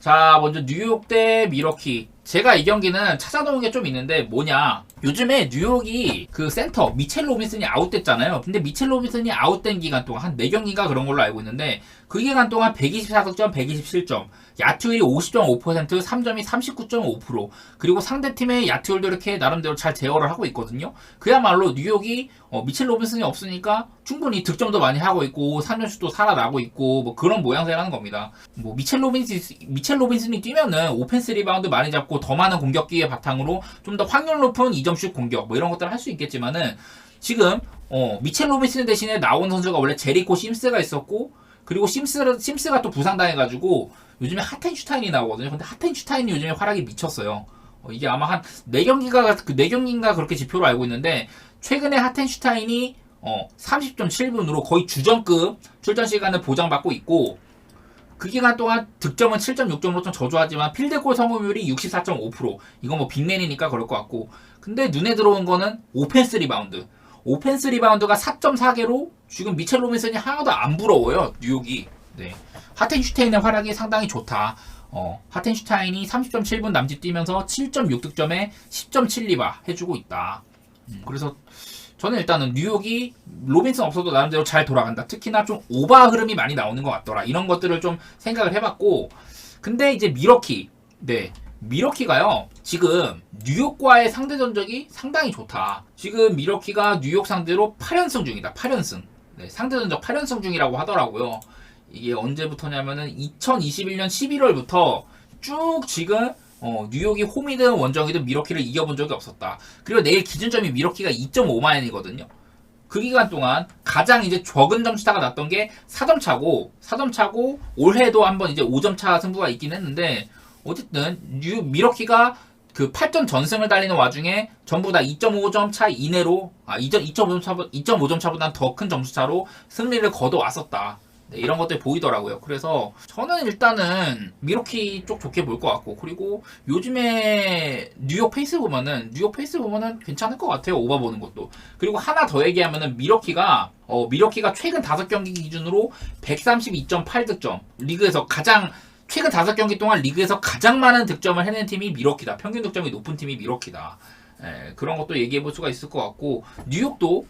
자, 먼저 뉴욕 대 미러키. 제가 이 경기는 찾아놓은 게 좀 있는데 뭐냐. 요즘에 뉴욕이 그 센터 미첼 로빈슨이 아웃됐잖아요. 근데 미첼 로빈슨이 아웃된 기간 동안 한 4경기가 그런 걸로 알고 있는데 그 기간 동안 124득점, 127점, 야투율이 50.5%, 3점이 39.5%, 그리고 상대팀의 야투율도 이렇게 나름대로 잘 제어를 하고 있거든요. 그야말로 뉴욕이 미첼 로빈슨이 없으니까 충분히 득점도 많이 하고 있고 3점슛도 살아나고 있고 뭐 그런 모양새라는 겁니다. 뭐 미첼 로빈슨이 뛰면은 오펜스 리바운드 많이 잡고 더 많은 공격 기회 바탕으로 좀 더 확률 높은 2점슛 공격 뭐 이런 것들을 할 수 있겠지만은 지금 미첼 로빈슨 대신에 나온 선수가 원래 제리코 심스가 있었고, 그리고 심스가 또 부상당해가지고 요즘에 하텐슈타인이 나오거든요. 근데 하텐슈타인이 요즘에 활약이 미쳤어요. 이게 아마 한 4경기인가 그렇게 지표로 알고 있는데, 최근에 하텐슈타인이 30.7분으로 거의 주전급 출전 시간을 보장받고 있고, 그 기간 동안 득점은 7.6점으로 좀 저조하지만 필드골 성공률이 64.5%. 이건 뭐 빅맨이니까 그럴 것 같고. 근데 눈에 들어온 거는 오펜스 리바운드. 오펜스 리바운드가 4.4개로 지금 미첼 로빈슨이 하나도 안 부러워요, 뉴욕이. 네. 하텐슈타인의 활약이 상당히 좋다. 하텐슈타인이 30.7분 남짓 뛰면서 7.6득점에 10.7리바 해주고 있다. 그래서 저는 일단은 뉴욕이 로빈슨 없어도 나름대로 잘 돌아간다. 특히나 좀 오바 흐름이 많이 나오는 것 같더라. 이런 것들을 좀 생각을 해봤고, 근데 이제 미러키, 네, 미러키가요 지금 뉴욕과의 상대 전적이 상당히 좋다. 지금 미러키가 뉴욕 상대로 8연승 중이다. 8연승. 네, 상대 전적 8연승 중이라고 하더라고요. 이게 언제부터냐면은 2021년 11월부터 쭉 지금 뉴욕이 홈이든 원정이든 미러키를 이겨본 적이 없었다. 그리고 내일 기준점이 미러키가 2.5마인이거든요. 그 기간 동안 가장 이제 적은 점수차가 났던 게 4점 차고 올해도 한번 이제 5점 차 승부가 있긴 했는데, 어쨌든 미러키가 그 8점 전승을 달리는 와중에 전부 다 2.5점 차 이내로 2.5점 차보다 더 큰 점수 차로 승리를 거둬왔었다. 네, 이런 것들이 보이더라고요. 그래서 저는 일단은 미러키 쪽 좋게 볼 것 같고, 그리고 요즘에 뉴욕 페이스 보면은 괜찮을 것 같아요. 오버 보는 것도. 그리고 하나 더 얘기하면은 미러키가 최근 5경기 기준으로 132.8득점, 리그에서 최근 5경기 동안 리그에서 가장 많은 득점을 해낸 팀이 미러키다. 평균 득점이 높은 팀이 미러키다. 그런 것도 얘기해 볼 수가 있을 것 같고, 뉴욕도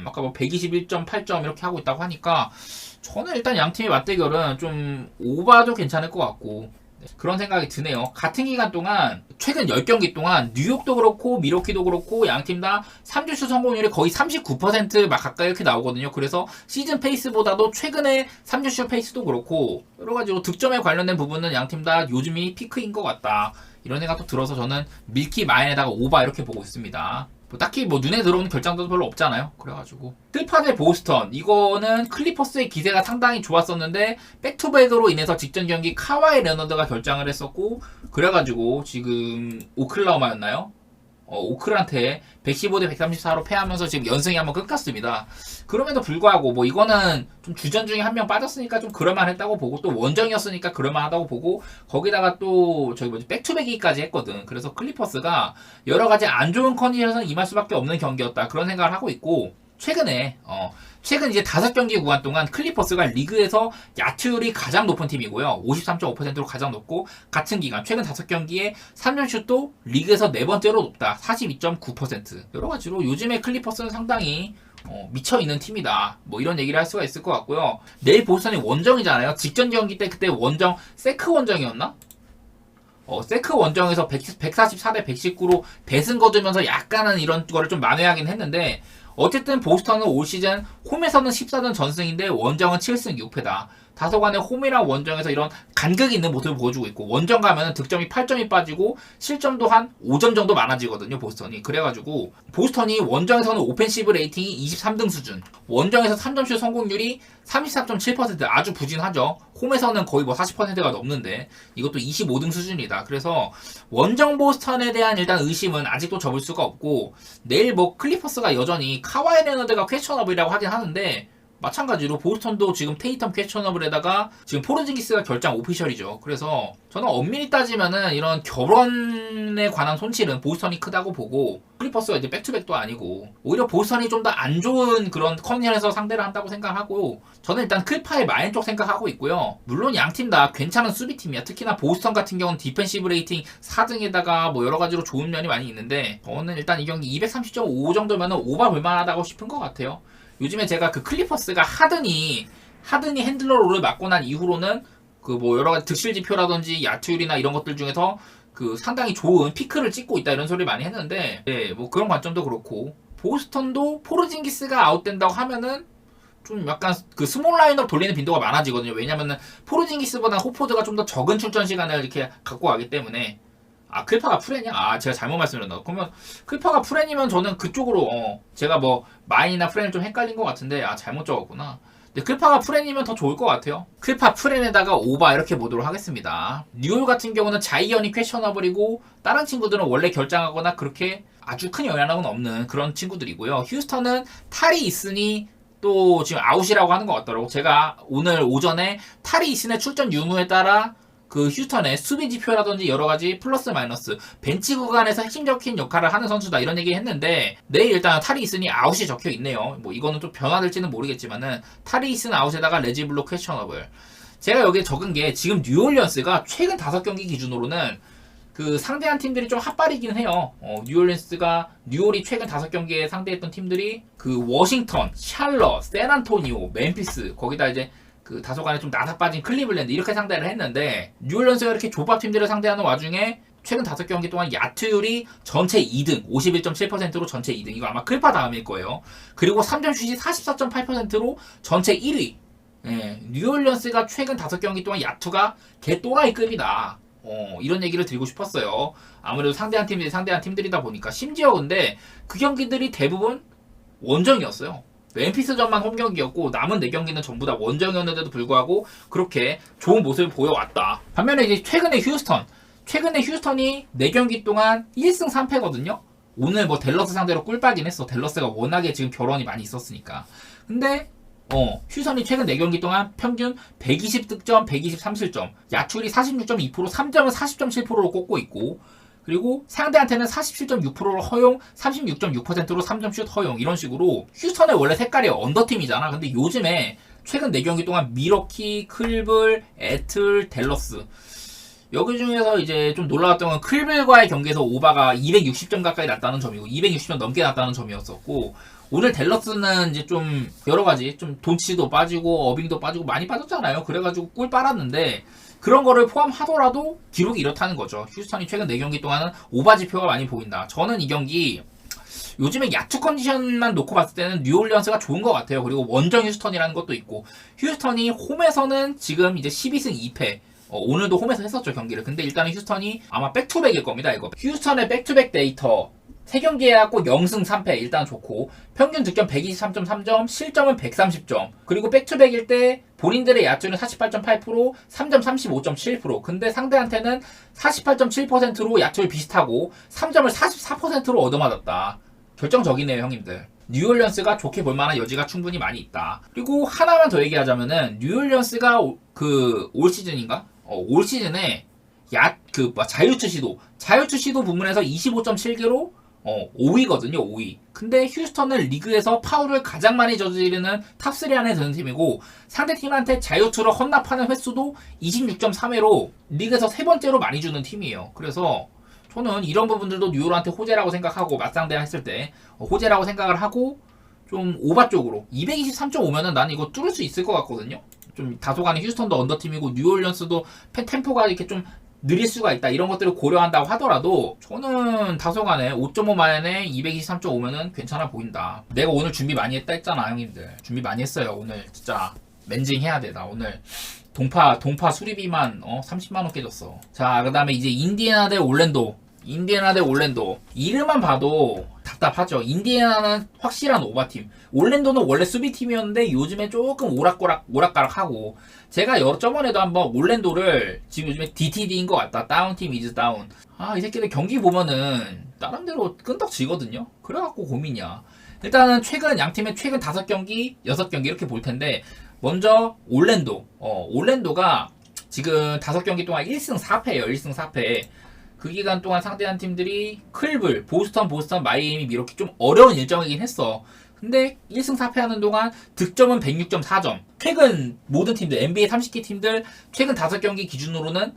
아까 뭐 121.8점 이렇게 하고 있다고 하니까 저는 일단 양 팀의 맞대결은 좀 오바도 괜찮을 것 같고, 그런 생각이 드네요. 같은 기간 동안 최근 10경기 동안 뉴욕도 그렇고 미러키도 그렇고 양 팀 다 3점슛 성공률이 거의 39% 막 가까이 이렇게 나오거든요. 그래서 시즌 페이스보다도 최근에 3점슛 페이스도 그렇고 여러 가지로 득점에 관련된 부분은 양 팀 다 요즘이 피크인 것 같다. 이런 생각도 들어서 저는 밀키 마인에다가 오바 이렇게 보고 있습니다. 딱히 눈에 들어오는 결장도 별로 없잖아요. 그래가지고 필파 대 보스턴, 이거는 클리퍼스의 기세가 상당히 좋았었는데 백투백으로 인해서 직전 경기 카와이 레너드가 결장을 했었고, 그래가지고 지금 오클라호마였나요? 오클한테 115대 134로 패하면서 지금 연승이 한번 끊겼습니다. 그럼에도 불구하고 뭐 이거는 좀 주전 중에 한 명 빠졌으니까 좀 그럴만했다고 보고, 또 원정이었으니까 그럴만하다고 보고, 거기다가 또 백투백이까지 했거든. 그래서 클리퍼스가 여러 가지 안 좋은 컨디션에서 임할 수밖에 없는 경기였다. 그런 생각을 하고 있고, 최근 이제 5경기 구간 동안 클리퍼스가 리그에서 야투율이 가장 높은 팀이고요. 53.5%로 가장 높고, 같은 기간 최근 5경기에 3점슛도 리그에서 4번째로 높다. 42.9%. 여러 가지로 요즘에 클리퍼스는 상당히 미쳐있는 팀이다. 뭐 이런 얘기를 할 수가 있을 것 같고요. 내일 보스턴이 원정이잖아요. 직전 경기 때 그때 원정 세크 원정이었나? 세크 원정에서 144대 119로 대승 거두면서 약간은 이런 거를 좀 만회하긴 했는데, 어쨌든 보스턴은 올 시즌 홈에서는 14전 전승인데 원정은 7승 6패다. 다소간에 홈이랑 원정에서 이런 간극이 있는 모습을 보여주고 있고, 원정 가면은 득점이 8점이 빠지고 실점도 한 5점 정도 많아지거든요, 보스턴이. 그래가지고 보스턴이 원정에서는 오펜시브 레이팅이 23등 수준, 원정에서 3점슛 성공률이 34.7%, 아주 부진하죠. 홈에서는 거의 뭐 40%가 넘는데 이것도 25등 수준이다. 그래서 원정 보스턴에 대한 일단 의심은 아직도 접을 수가 없고, 내일 뭐 클리퍼스가 여전히 카와이 레너드가 퀘스천업이라고 하긴 하는데 마찬가지로 보스턴도 지금 테이텀 퀘스처너블에다가 지금 포르징기스가 결장 오피셜이죠. 그래서 저는 엄밀히 따지면은 이런 결혼에 관한 손실은 보스턴이 크다고 보고, 클리퍼스가 이제 백투백도 아니고 오히려 보스턴이 좀 더 안 좋은 그런 컨디션에서 상대를 한다고 생각하고, 저는 일단 클파의 마인 쪽 생각하고 있고요. 물론 양팀 다 괜찮은 수비팀이야. 특히나 보스턴 같은 경우는 디펜시브 레이팅 4등에다가 뭐 여러 가지로 좋은 면이 많이 있는데, 저는 일단 이 경기 230.5 정도면은 오바 볼만하다고 싶은 것 같아요. 요즘에 제가 그 클리퍼스가 하든이 핸들러 롤을 맡고 난 이후로는 그 뭐 여러 가지 득실 지표라든지 야투율이나 이런 것들 중에서 그 상당히 좋은 피크를 찍고 있다 이런 소리를 많이 했는데, 네, 뭐 그런 관점도 그렇고, 보스턴도 포르징기스가 아웃된다고 하면은 좀 약간 그 스몰 라인업 돌리는 빈도가 많아지거든요. 왜냐면은 포르징기스보다 호포드가 좀 더 적은 출전 시간을 이렇게 갖고 가기 때문에. 아, 클파가 프렌이야? 아, 제가 잘못 말씀드렸나? 그러면 클파가 프렌이면 저는 그쪽으로 제가 뭐 마인이나 프렌을 좀 헷갈린 것 같은데, 아, 잘못 적었구나. 근데 클파가 프렌이면 더 좋을 것 같아요. 클파 프렌에다가 오바 이렇게 보도록 하겠습니다. 뉴올 같은 경우는 자이언이 퀘셔너블이고, 다른 친구들은 원래 결장하거나 그렇게 아주 큰 영향은 없는 그런 친구들이고요. 휴스턴은 탈이 있으니 또 지금 아웃이라고 하는 것 같더라고. 제가 오늘 오전에 탈이 있으니 출전 유무에 따라 그 휴스턴의 수비 지표라든지 여러 가지 플러스 마이너스 벤치 구간에서 핵심적인 역할을 하는 선수다 이런 얘기 했는데, 내일 일단 탈이 있으니 아웃이 적혀 있네요. 뭐 이거는 좀 변화될지는 모르겠지만은 탈이 있은 아웃에다가 레지블로 퀘셔너블. 제가 여기에 적은 게 지금 뉴올리언스가 최근 5경기 기준으로는 그 상대한 팀들이 좀 핫발이긴 해요. 뉴올이 최근 5경기에 상대했던 팀들이 그 워싱턴, 샬럿, 샌안토니오, 멤피스, 거기다 이제 그 다소간에 좀 나사 빠진 클리블랜드 이렇게 상대를 했는데, 뉴올리언스가 이렇게 조밥 팀들을 상대하는 와중에 최근 5경기 동안 야투율이 전체 2등 51.7%로 전체 2등. 이거 아마 클파 다음일 거예요. 그리고 3점 슛이 44.8%로 전체 1위. 예, 뉴올리언스가 최근 5경기 동안 야투가 개 또라이급이다. 이런 얘기를 드리고 싶었어요. 아무래도 상대한 팀들이다 보니까. 심지어 근데 그 경기들이 대부분 원정이었어요. 멤피스전만 홈경기였고 나머지 4경기는 전부 다 원정이었는데도 불구하고 그렇게 좋은 모습을 보여왔다. 반면에 이제 최근에 휴스턴이 4경기 동안 1승 3패거든요. 오늘 뭐 댈러스 상대로 꿀빠긴 했어. 댈러스가 워낙에 지금 결혼이 많이 있었으니까. 근데 휴스턴이 최근 4경기 동안 평균 120득점, 123실점, 야투율이 46.2%, 3점은 40.7%로 꽂고 있고, 그리고 상대한테는 47.6%를 허용, 36.6%로 3점 슛 허용, 이런 식으로. 휴스턴의 원래 색깔이 언더팀이잖아. 근데 요즘에 최근 4경기 동안 미러키, 클블, 애틀, 댈러스, 여기 중에서 이제 좀 놀라웠던 건 클블과의 경기에서 오바가 260점 가까이 났다는 점이고, 260점 넘게 났다는 점이었었고, 오늘 댈러스는 이제 좀 여러 가지 좀 돈치도 빠지고 어빙도 빠지고 많이 빠졌잖아요. 그래가지고 꿀 빨았는데, 그런 거를 포함하더라도 기록이 이렇다는 거죠. 휴스턴이 최근 4경기 동안은 오바 지표가 많이 보인다. 저는 이 경기 요즘에 야투 컨디션만 놓고 봤을 때는 뉴올리언스가 좋은 것 같아요. 그리고 원정 휴스턴이라는 것도 있고, 휴스턴이 홈에서는 지금 이제 12승 2패, 오늘도 홈에서 했었죠, 경기를. 근데 일단은 휴스턴이 아마 백투백일 겁니다, 이거. 휴스턴의 백투백 데이터 3경기 해갖고 0승 3패 일단 좋고, 평균 득점 123.3점, 실점은 130점. 그리고 백투백일 때 본인들의 야투는 48.8%, 3점 35.7%. 근데 상대한테는 48.7%로 야투를 비슷하고 3점을 44%로 얻어맞았다. 결정적이네요, 형님들. 뉴올리언스가 좋게 볼만한 여지가 충분히 많이 있다. 그리고 하나만 더 얘기하자면은, 뉴올리언스가 올 시즌인가? 올 시즌에 자유투 시도 부문에서 25.7개로 5위거든요, 5위. 근데 휴스턴은 리그에서 파울을 가장 많이 저지르는 탑3 안에 드는 팀이고, 상대팀한테 자유투를 헌납하는 횟수도 26.3회로 리그에서 3번째로 많이 주는 팀이에요. 그래서 저는 이런 부분들도 뉴올한테 호재라고 생각하고, 맞상대를 했을 때 호재라고 생각을 하고, 좀 오바 쪽으로 223.5면은 난 이거 뚫을 수 있을 것 같거든요. 좀 다소간에 휴스턴도 언더팀이고 뉴올리언스도 템포가 이렇게 좀 느릴 수가 있다, 이런 것들을 고려한다고 하더라도 저는 다소간에 5.5 만에 223.5면은 괜찮아 보인다. 내가 오늘 준비 많이 했다 했잖아, 형님들. 준비 많이 했어요. 오늘 진짜 맨징 해야 돼. 나 오늘 동파 수리비만 30만원 깨졌어. 자, 그 다음에 이제 인디애나 대 올랜도. 이름만 봐도 답답하죠. 인디애나는 확실한 오바팀, 올랜도는 원래 수비팀이었는데 요즘에 조금 오락가락하고, 제가 저번에도 한번 올랜도를 지금 요즘에 DTD인 것 같다, 다운팀 이즈 다운, 이 새끼들 경기 보면은 나름대로 끈덕지거든요. 그래갖고 고민이야. 일단은 최근 양팀의 최근 5경기, 6경기 이렇게 볼 텐데 먼저 올랜도가 지금 5경기 동안 1승 4패예요. 1승 4패. 그 기간 동안 상대한 팀들이 클블, 보스턴, 마이애미, 미러키 좀 어려운 일정이긴 했어. 근데 1승 4패 하는 동안 득점은 106.4점. 최근 모든 팀들, NBA 30개 팀들 최근 5경기 기준으로는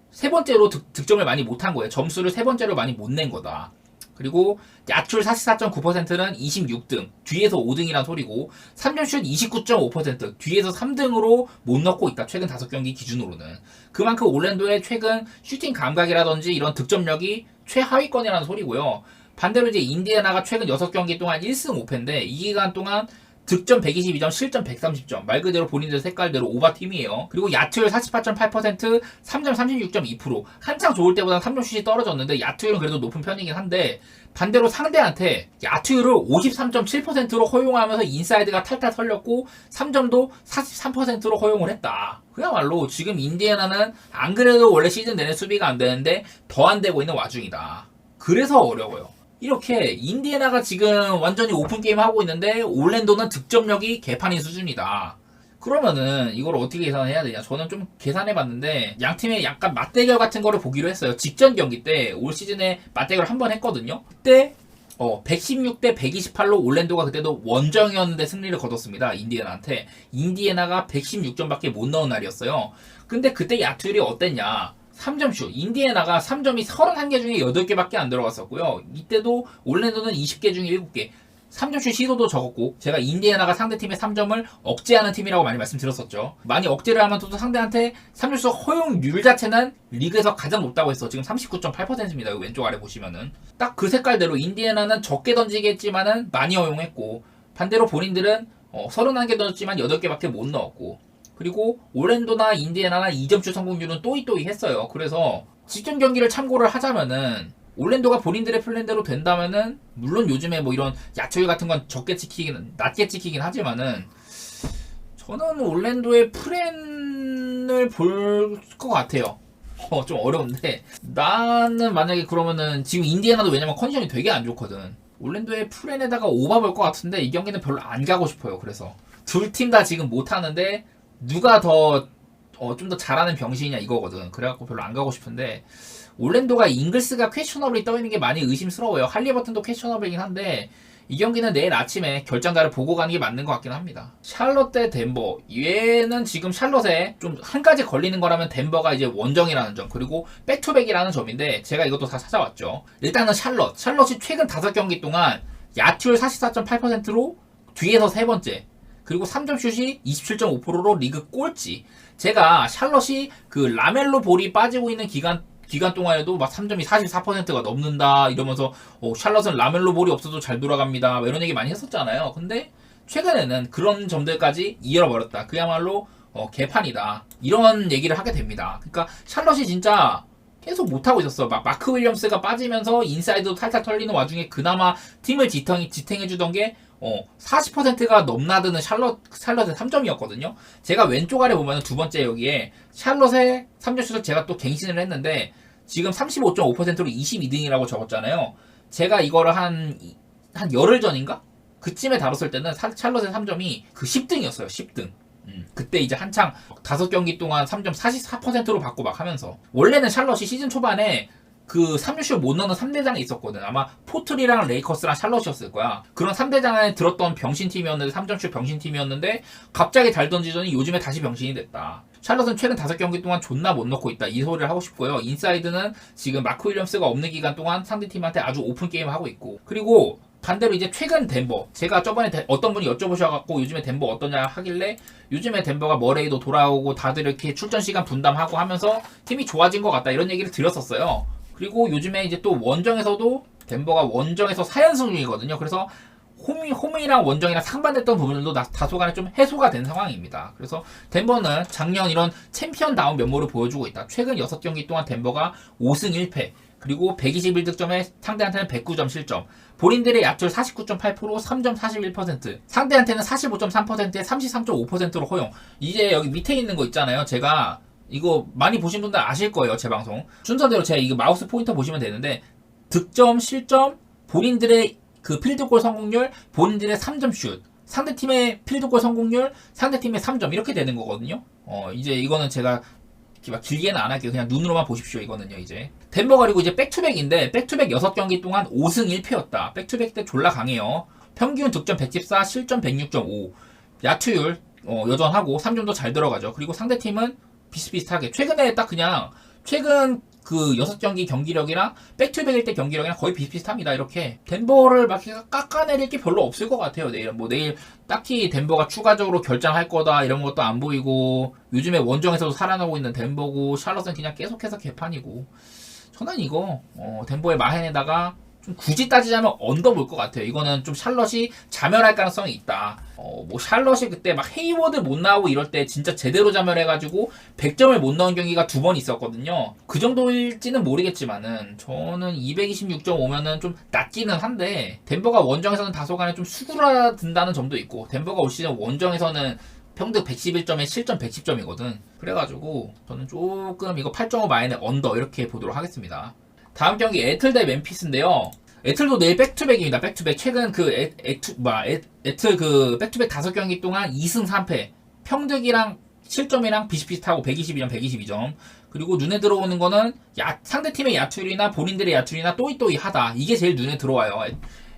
세 번째로 득점을 많이 못한 거예요. 점수를 세 번째로 많이 못 낸 거다. 그리고 야출 44.9%는 26등, 뒤에서 5등이란 소리고 3점슛 29.5%, 뒤에서 3등으로 못 넣고 있다. 최근 5경기 기준으로는. 그만큼 올랜도의 최근 슈팅 감각이라든지 이런 득점력이 최하위권이라는 소리고요. 반대로 이제 인디애나가 최근 6경기 동안 1승 5패인데 이 기간 동안 득점 122점, 실점 130점. 말 그대로 본인들 색깔대로 오바팀이에요. 그리고 야투율 48.8%, 3점 36.2%. 한창 좋을 때보다 3점 슛이 떨어졌는데 야투율은 그래도 높은 편이긴 한데 반대로 상대한테 야투율을 53.7%로 허용하면서 인사이드가 탈탈 털렸고 3점도 43%로 허용을 했다. 그야말로 지금 인디애나는 안 그래도 원래 시즌 내내 수비가 안 되는데 더 안 되고 있는 와중이다. 그래서 어려워요. 이렇게 인디애나가 지금 완전히 오픈 게임 하고 있는데 올랜도는 득점력이 개판인 수준이다. 그러면은 이걸 어떻게 계산해야 되냐? 저는 좀 계산해봤는데 양 팀의 약간 맞대결 같은 거를 보기로 했어요. 직전 경기 때 올 시즌에 맞대결을 한 번 했거든요. 그때 116대 128로 올랜도가 그때도 원정이었는데 승리를 거뒀습니다. 인디애나한테. 인디애나가 116점밖에 못 넣은 날이었어요. 근데 그때 야투율이 어땠냐? 3점슛. 인디애나가 3점이 31개 중에 8개밖에 안 들어갔었고요. 이때도 올랜도는 20개 중에 7개. 3점슛 시도도 적었고 제가 인디애나가 상대팀의 3점을 억제하는 팀이라고 많이 말씀드렸었죠. 많이 억제를 하면 또 상대한테 3점슛 허용률 자체는 리그에서 가장 높다고 했어. 지금 39.8%입니다. 왼쪽 아래 보시면은. 딱 그 색깔대로 인디애나는 적게 던지겠지만은 많이 허용했고 반대로 본인들은 31개 던졌지만 8개밖에 못 넣었고 그리고 올랜도나 인디애나나 2점슛 성공률은 또이또이 했어요. 그래서 직전 경기를 참고를 하자면은 올랜도가 본인들의 플랜대로 된다면은 물론 요즘에 뭐 이런 야투율 같은 건 낮게 찍히긴 하지만은 저는 올랜도의 플랜을 볼 것 같아요. 좀 어려운데 나는 만약에 그러면은 지금 인디애나도 왜냐면 컨디션이 되게 안 좋거든. 올랜도의 플랜에다가 오바 볼 것 같은데 이 경기는 별로 안 가고 싶어요. 그래서 둘 팀 다 지금 못하는데 누가 더 좀 더 잘하는 병신이냐 이거거든. 그래갖고 별로 안 가고 싶은데 올랜도가 잉글스가 퀘셔너블이 떠있는 게 많이 의심스러워요. 할리버튼도 퀘셔너블이긴 한데 이 경기는 내일 아침에 결장자를 보고 가는 게 맞는 것 같긴 합니다. 샬럿 대 덴버. 얘는 지금 샬럿에 좀 한 가지 걸리는 거라면 덴버가 이제 원정이라는 점 그리고 백투백이라는 점인데 제가 이것도 다 찾아왔죠. 일단은 샬럿이 최근 5경기 동안 야투율 44.8%로 뒤에서 세 번째 그리고 3점 슛이 27.5%로 리그 꼴찌. 제가 샬럿이 그 라멜로 볼이 빠지고 있는 기간 동안에도 막 3점이 44%가 넘는다 이러면서 샬럿은 라멜로 볼이 없어도 잘 돌아갑니다 이런 얘기 많이 했었잖아요. 근데 최근에는 그런 점들까지 이어버렸다. 그야말로 개판이다 이런 얘기를 하게 됩니다. 그러니까 샬럿이 진짜 계속 못하고 있었어. 막 마크 윌리엄스가 빠지면서 인사이드도 탈탈 털리는 와중에 그나마 팀을 지탱해주던 게 40%가 넘나드는 샬럿의 3점이었거든요. 제가 왼쪽 아래 보면 두 번째 여기에 샬럿의 3점슛을 제가 또 갱신을 했는데 지금 35.5%로 22등이라고 적었잖아요. 제가 이거를 한 열흘 전인가? 그쯤에 다뤘을 때는 샬럿의 3점이 그 10등이었어요. 10등. 그때 이제 한창 5경기 동안 3점 44%로 받고 막 하면서 원래는 샬럿이 시즌 초반에 그 3점슛 못 넣는 3대장이 있었거든. 아마 포틀이랑 레이커스랑 샬럿이었을 거야. 그런 3대장에 들었던 병신팀이었는데 3점슛 병신팀이었는데 갑자기 잘 던지더니 요즘에 다시 병신이 됐다. 샬럿은 최근 5경기 동안 존나 못 넣고 있다. 이 소리를 하고 싶고요. 인사이드는 지금 마크 윌리엄스가 없는 기간 동안 상대팀한테 아주 오픈 게임을 하고 있고 그리고 반대로 이제 최근 덴버 제가 저번에 어떤 분이 여쭤보셔갖고 요즘에 덴버 어떠냐 하길래 요즘에 덴버가 머레이도 돌아오고 다들 이렇게 출전 시간 분담하고 하면서 팀이 좋아진 것 같다 이런 얘기를 드렸었어요. 그리고 요즘에 이제 또 원정에서도 덴버가 원정에서 4연승 중이거든요. 그래서 홈이랑 원정이랑 상반됐던 부분들도 다소간에 좀 해소가 된 상황입니다. 그래서 덴버는 작년 이런 챔피언다운 면모를 보여주고 있다. 최근 6경기 동안 덴버가 5승 1패 그리고 121득점에 상대한테는 109점 실점 본인들의 야투율 49.8% 3점 41% 상대한테는 45.3%에 33.5%로 허용. 이제 여기 밑에 있는 거 있잖아요. 제가 이거 많이 보신 분들 아실 거예요. 제 방송 순서대로 제가 이거 마우스 포인터 보시면 되는데 득점, 실점, 본인들의 그 필드골 성공률, 본인들의 3점 슛, 상대팀의 필드골 성공률, 상대팀의 3점 이렇게 되는 거거든요. 이제 이거는 제가 막 길게는 안 할게요. 그냥 눈으로만 보십시오. 이거는요. 이제 덴버가 그리고 이제 백투백인데 백투백 6경기 동안 5승 1패였다. 백투백 때 졸라 강해요. 평균 득점 114, 실점 106.5, 야투율 여전하고 3점도 잘 들어가죠. 그리고 상대팀은 비슷비슷하게 최근에 딱 그냥 최근 그 6경기 경기력이랑 백투백일 때 경기력이랑 거의 비슷비슷합니다. 이렇게 덴버를 막 깎아내릴 게 별로 없을 것 같아요. 내일 딱히 덴버가 추가적으로 결장할 거다 이런 것도 안 보이고, 요즘에 원정에서도 살아나고 있는 덴버고, 샬럿은 그냥 계속해서 개판이고, 저는 이거 덴버의 마헨에다가 좀 굳이 따지자면 언더 볼 것 같아요. 이거는 좀 샬럿이 자멸할 가능성이 있다. 뭐 샬럿이 그때 막 헤이워드 못 나오고 이럴 때 진짜 제대로 자멸해가지고 100점을 못 넣은 경기가 2번 있었거든요. 그 정도일지는 모르겠지만은 저는 226.5면은 좀 낮기는 한데, 덴버가 원정에서는 다소간에 좀 수그라든다는 점도 있고, 덴버가 올 시즌 원정에서는 평균 111점에 실점 110점이거든. 그래가지고 저는 조금 이거 8.5 마인의 언더 이렇게 보도록 하겠습니다. 다음 경기 애틀 대 멤피스인데요. 애틀도 내일 백투백입니다. 백투백. 최근 그 애틀 그 백투백 5경기 동안 2승 3패. 평득이랑 실점이랑 비슷비슷하고 122점, 122점. 그리고 눈에 들어오는 거는 상대팀의 야투율이나 본인들의 야투율이나 또이또이하다. 이게 제일 눈에 들어와요.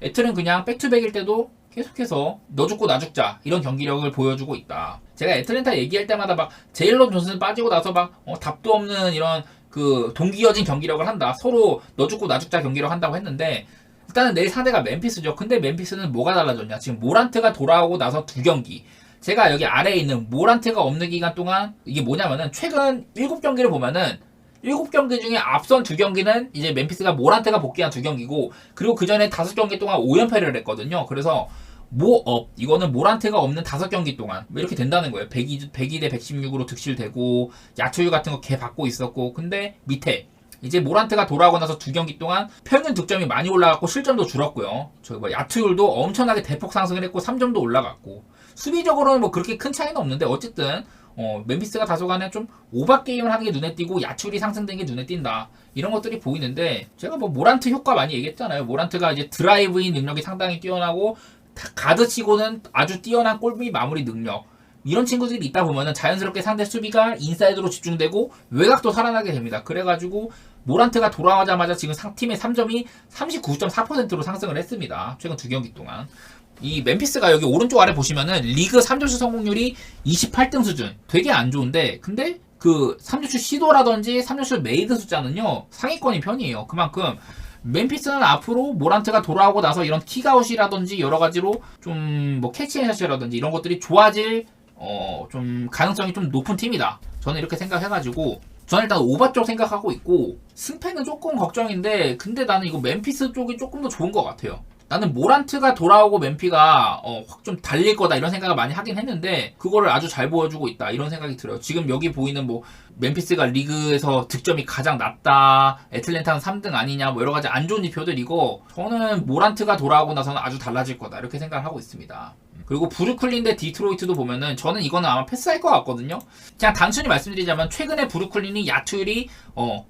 애틀은 그냥 백투백일 때도 계속해서 너 죽고 나 죽자 이런 경기력을 보여주고 있다. 제가 애틀랜타 얘기할 때마다 막 제일런 존슨 빠지고 나서 막 답도 없는 이런 그 동기어진 경기력을 한다. 서로 너 죽고 나 죽자 경기력 한다고 했는데, 일단은 내일 상대가 멤피스죠. 근데 멤피스는 뭐가 달라졌냐? 지금 모란트가 돌아오고 나서 2경기. 제가 여기 아래에 있는 모란트가 없는 기간 동안 이게 뭐냐면은 최근 7경기를 보면은 7경기 중에 앞선 2경기는 이제 멤피스가 모란트가 복귀한 2경기고, 그리고 그 전에 5경기 동안 5연패를 했거든요. 그래서 이거는 모란트가 없는 5경기 동안 이렇게 된다는 거예요. 102 대 116으로 득실되고, 야투율 같은 거 개 받고 있었고, 근데 밑에 이제 모란트가 돌아오고 나서 2경기 동안 평균 득점이 많이 올라갔고 실점도 줄었고요. 야투율도 엄청나게 대폭 상승을 했고 3점도 올라갔고, 수비적으로는 뭐 그렇게 큰 차이는 없는데, 어쨌든 멤피스가 다소간에 좀 오바 게임을 하는 게 눈에 띄고 야투율이 상승된 게 눈에 띈다. 이런 것들이 보이는데, 제가 뭐 모란트 효과 많이 얘기했잖아요. 모란트가 이제 드라이브인 능력이 상당히 뛰어나고, 가드치고는 아주 뛰어난 골밑 마무리 능력, 이런 친구들이 있다 보면은 자연스럽게 상대 수비가 인사이드로 집중되고 외곽도 살아나게 됩니다. 그래가지고 모란트가 돌아오자마자 지금 팀의 3점이 39.4%로 상승을 했습니다. 최근 2경기 동안. 이 멤피스가 여기 오른쪽 아래 보시면은 리그 3점슛 성공률이 28등 수준. 되게 안 좋은데, 근데 그 3점슛 시도라든지 3점슛 메이드 숫자는요 상위권인 편이에요. 그만큼 멤피스는 앞으로 모란트가 돌아오고 나서 이런 킥아웃이라든지 여러 가지로 좀 뭐 캐치앤샷이라든지 이런 것들이 좋아질 좀 가능성이 좀 높은 팀이다. 저는 이렇게 생각해가지고 저는 일단 오바 쪽 생각하고 있고, 승패는 조금 걱정인데, 근데 나는 이거 멤피스 쪽이 조금 더 좋은 것 같아요. 나는 모란트가 돌아오고 멤피가 확 좀 달릴 거다 이런 생각을 많이 하긴 했는데, 그거를 아주 잘 보여주고 있다 이런 생각이 들어요. 지금 여기 보이는 뭐 멤피스가 리그에서 득점이 가장 낮다, 애틀랜타는 3등 아니냐, 뭐 여러 가지 안 좋은 지표들, 이거 저는 모란트가 돌아오고 나서는 아주 달라질 거다 이렇게 생각을 하고 있습니다. 그리고 브루클린 대 디트로이트도 보면은 저는 이거는 아마 패스할 것 같거든요. 그냥 단순히 말씀드리자면 최근에 브루클린이 야투율이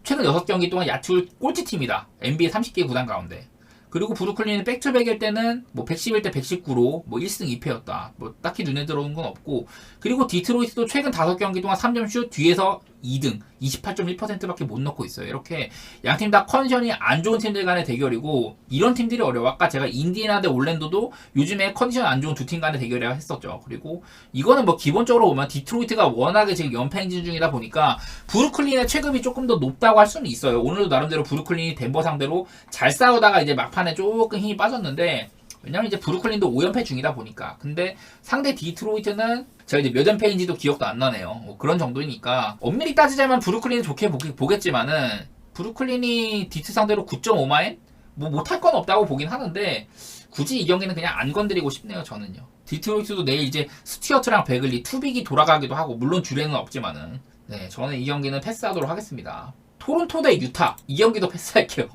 최근 6경기 동안 야투율 꼴찌팀이다. NBA 30개 구단 가운데. 그리고 브루클린은 백투백일 때는 뭐 111대 119로 뭐 1승 2패였다. 뭐 딱히 눈에 들어오는 건 없고, 그리고 디트로이트도 최근 5경기 동안 3점 슛 뒤에서 2등 28.1%밖에 못 넣고 있어요. 이렇게 양팀 다 컨디션이 안 좋은 팀들 간의 대결이고, 이런 팀들이 어려워. 아까 제가 인디애나 대 올랜도도 요즘에 컨디션 안 좋은 두 팀 간의 대결이라 했었죠. 그리고 이거는 뭐 기본적으로 보면 디트로이트가 워낙에 지금 연패 행진 중이다 보니까 브루클린의 체급이 조금 더 높다고 할 수는 있어요. 오늘도 나름대로 브루클린이 덴버 상대로 잘 싸우다가 이제 막판에 조금 힘이 빠졌는데, 왜냐면 이제 브루클린도 5연패 중이다 보니까. 근데 상대 디트로이트는 제가 이제 몇 연패인지도 기억도 안 나네요. 뭐 그런 정도이니까 엄밀히 따지자면 브루클린이 좋게 보겠지만은, 브루클린이 디트 상대로 9.5마인? 뭐 못할 건 없다고 보긴 하는데, 굳이 이 경기는 그냥 안 건드리고 싶네요. 저는요. 디트로이트도 내일 이제 스튜어트랑 베글리 투빅이 돌아가기도 하고, 물론 주례는 없지만은, 네, 저는 이 경기는 패스하도록 하겠습니다. 토론토 대 유타, 이 경기도 패스할게요.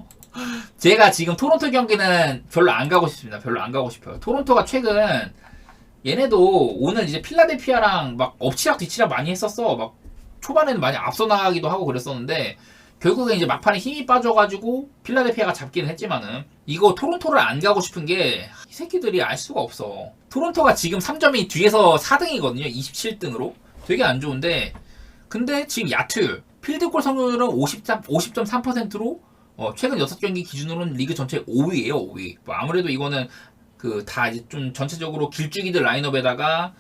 제가 지금 토론토 경기는 별로 안 가고 싶습니다. 별로 안 가고 싶어요. 토론토가 최근 얘네도 오늘 이제 필라델피아랑 막 엎치락 뒤치락 많이 했었어. 막 초반에는 많이 앞서 나가기도 하고 그랬었는데, 결국엔 이제 막판에 힘이 빠져가지고 필라델피아가 잡기는 했지만은 이거 토론토를 안 가고 싶은 게 이 새끼들이 알 수가 없어. 토론토가 지금 3점이 뒤에서 4등이거든요. 27등으로. 되게 안 좋은데 근데 지금 야투 필드골 성공률은 50.3%로 최근 6경기 기준으로는 리그 전체 5위예요. 5위. 뭐 아무래도 이거는 그 다 이제 좀 전체적으로 길쭉이들 라인업에다가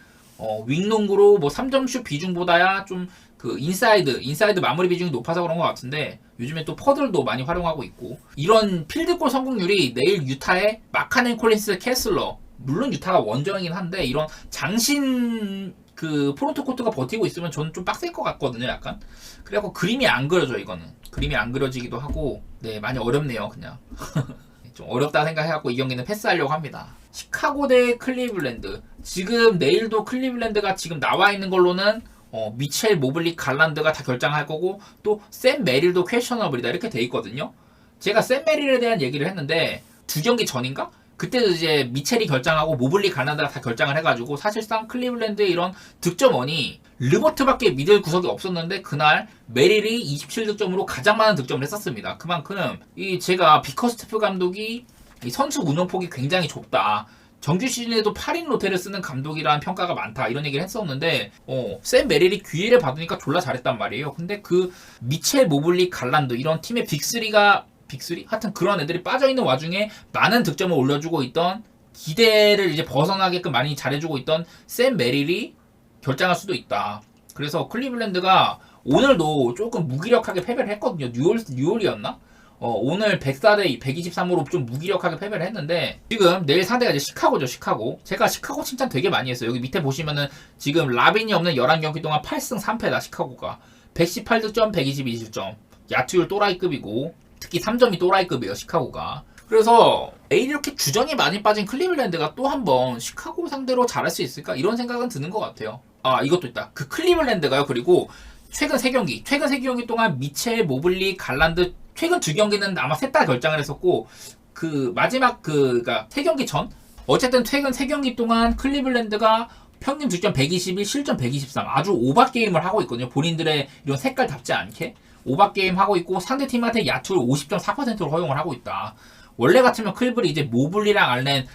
윙농구로 뭐 3점슛 비중보다야 좀 그 인사이드 마무리 비중이 높아서 그런 것 같은데 요즘에 또 퍼들도 많이 활용하고 있고 이런 필드골 성공률이 내일 유타의 마카넨 콜린스 캐슬러 물론 유타가 원정이긴 한데 이런 장신 그 프론트 코트가 버티고 있으면 저는 좀 빡셀 것 같거든요 약간 그래갖고 그림이 안 그려져 이거는 그림이 안 그려지기도 하고 네 많이 어렵네요 그냥 좀 어렵다 생각해갖고 이 경기는 패스하려고 합니다. 시카고 대 클리블랜드 지금 내일도 클리블랜드가 지금 나와 있는 걸로는 미첼 모블리 갈란드가 다 결정할 거고 또 샘 메릴도 퀘셔너블이다 이렇게 돼 있거든요. 제가 샘 메릴에 대한 얘기를 했는데 2경기 전인가? 그때도 이제 미첼이 결정하고 모블리 갈란드가 다 결정을 해가지고 사실상 클리블랜드의 이런 득점원이 르버트밖에 믿을 구석이 없었는데 그날 메릴이 27득점으로 가장 많은 득점을 했었습니다. 그만큼 이 제가 비커스테프 감독이 이 선수 운영폭이 굉장히 좁다. 정규 시즌에도 8인 로테를 쓰는 감독이라는 평가가 많다 이런 얘기를 했었는데 샘 메릴이 기회를 받으니까 졸라 잘했단 말이에요. 근데 그 미첼 모블리 갈란드 이런 팀의 빅3가 빅3? 하여튼 그런 애들이 빠져있는 와중에 많은 득점을 올려주고 있던 기대를 이제 벗어나게끔 많이 잘해주고 있던 샘 메릴이 결정할 수도 있다. 그래서 클리블랜드가 오늘도 조금 무기력하게 패배를 했거든요. 뉴올이었나? 오늘 104대 123으로 좀 무기력하게 패배를 했는데 지금 내일 상대가 이제 시카고죠. 시카고. 제가 시카고 칭찬 되게 많이 했어요. 여기 밑에 보시면은 지금 라빈이 없는 11경기 동안 8승 3패다. 시카고가. 118득점 122실점. 야투율 또라이급이고 특히 3점이 또라이급이에요. 시카고가. 그래서 내일 이렇게 주전이 많이 빠진 클리블랜드가 또 한 번 시카고 상대로 잘할 수 있을까? 이런 생각은 드는 것 같아요. 아 이것도 있다. 그 클리블랜드가요. 그리고 최근 3경기 동안 미첼, 모블리, 갈란드 최근 2경기는 아마 셋 다 결정을 했었고 그 마지막 그니까 3경기 전 어쨌든 최근 3경기 동안 클리블랜드가 평균 득점 121, 실점 123 아주 오바 게임을 하고 있거든요. 본인들의 이런 색깔답지 않게 오바 게임 하고 있고 상대팀한테 야투를 50.4%로 허용을 하고 있다. 원래 같으면 클블이 이제 모블리랑 알렌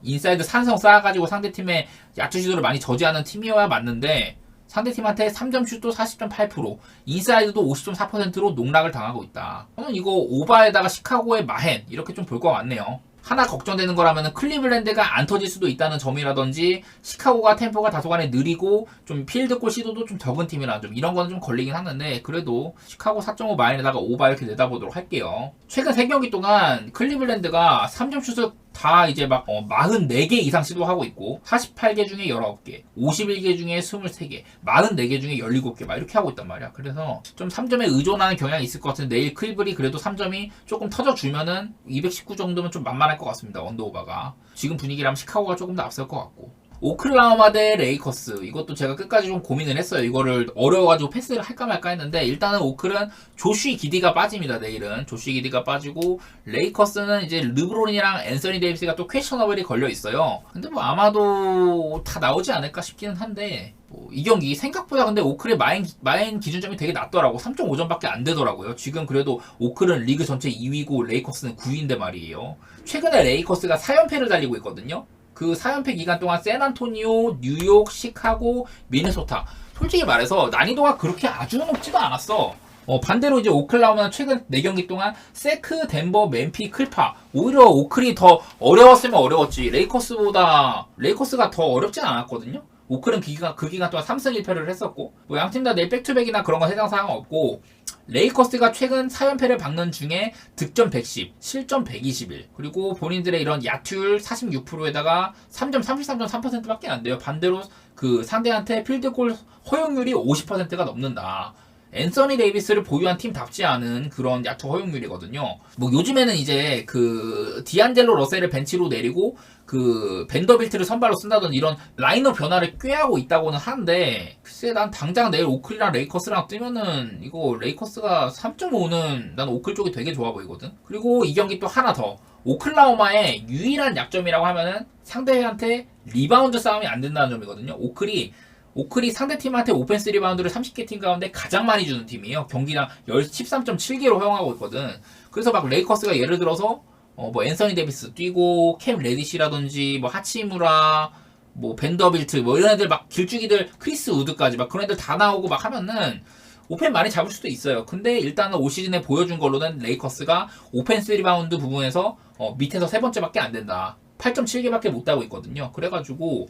인사이드 산성 쌓아가지고 상대팀의 야투 시도를 많이 저지하는 팀이어야 맞는데 상대팀한테 3점 슛도 40.8% 인사이드도 50.4%로 농락을 당하고 있다. 저는 이거 오바에다가 시카고의 마헨 이렇게 좀 볼 것 같네요. 하나 걱정되는 거라면 클리블랜드가 안 터질 수도 있다는 점이라든지 시카고가 템포가 다소간에 느리고 좀 필드골 시도도 좀 적은 팀이라 좀 이런 거는 좀 걸리긴 하는데 그래도 시카고 4.5 마인에다가 오바 이렇게 내다보도록 할게요. 최근 3경기 동안 클리블랜드가 3점 슛을 다 이제 막 44개 이상 시도하고 있고 48개 중에 19개 51개 중에 23개 44개 중에 17개 막 이렇게 하고 있단 말이야. 그래서 좀 3점에 의존하는 경향이 있을 것 같은데 내일 클블이 그래도 3점이 조금 터져주면은 219 정도면 좀 만만할 것 같습니다. 언더오바가 지금 분위기라면 시카고가 조금 더 앞설 것 같고 오클라호마 대 레이커스 이것도 제가 끝까지 좀 고민을 했어요. 이거를 어려워가지고 패스를 할까 말까 했는데 일단은 오클은 조슈이 기디가 빠집니다. 내일은 조슈이 기디가 빠지고 레이커스는 이제 르브론이랑 앤서니 데이비스가 또 퀘셔너블이 걸려 있어요. 근데 뭐 아마도 다 나오지 않을까 싶기는 한데 이 경기 생각보다 근데 오클의 마인 기준점이 되게 낮더라고. 3.5점밖에 안 되더라고요. 지금 그래도 오클은 리그 전체 2위고 레이커스는 9위인데 말이에요. 최근에 레이커스가 4연패를 달리고 있거든요. 그 4연패 기간 동안 샌안토니오, 뉴욕, 시카고, 미네소타. 솔직히 말해서 난이도가 그렇게 아주 높지도 않았어. 반대로 이제 오클라호마는 최근 4경기 동안 세크, 덴버, 맨피, 클파. 오히려 오클이 더 어려웠으면 어려웠지. 레이커스가 더 어렵진 않았거든요. 오클은 그 기간 동안 3승 1패를 했었고 뭐 양팀 다 내일 백투백이나 그런 건 해당 사항 없고 레이커스가 최근 4연패를 박는 중에 득점 110, 실점 121 그리고 본인들의 이런 야투율 46%에다가 3점 33.3%밖에 안 돼요. 반대로 그 상대한테 필드골 허용률이 50%가 넘는다. 앤서니 데이비스를 보유한 팀답지 않은 그런 야투 허용률이거든요. 뭐 요즘에는 이제 그 디안젤로 러셀을 벤치로 내리고 그 벤더빌트를 선발로 쓴다던 이런 라인업 변화를 꾀하고 있다고는 하는데 글쎄 난 당장 내일 오클이랑 레이커스랑 뜨면은 이거 레이커스가 3.5는 난 오클 쪽이 되게 좋아 보이거든. 그리고 이 경기 또 하나 더 오클라호마의 유일한 약점이라고 하면은 상대한테 리바운드 싸움이 안 된다는 점이거든요. 오클이 오클이 상대팀한테 오펜스 리바운드를 30개 팀 가운데 가장 많이 주는 팀이에요. 경기당 13.7개로 허용하고 있거든. 그래서 막 레이커스가 예를 들어서 뭐 앤서니 데이비스 뛰고 캠 레디시라든지 뭐 하치무라 뭐 벤더빌트 뭐 이런 애들 막 길쭉이들 크리스 우드까지 막 그런 애들 다 나오고 막 하면은 오펜 많이 잡을 수도 있어요. 근데 일단은 올 시즌에 보여준 걸로는 레이커스가 오펜스 리바운드 부분에서 밑에서 세 번째밖에 안 된다. 8.7개밖에 못 따고 있거든요. 그래가지고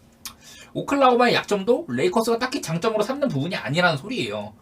오클라호마의 약점도 레이커스가 딱히 장점으로 삼는 부분이 아니라는 소리예요.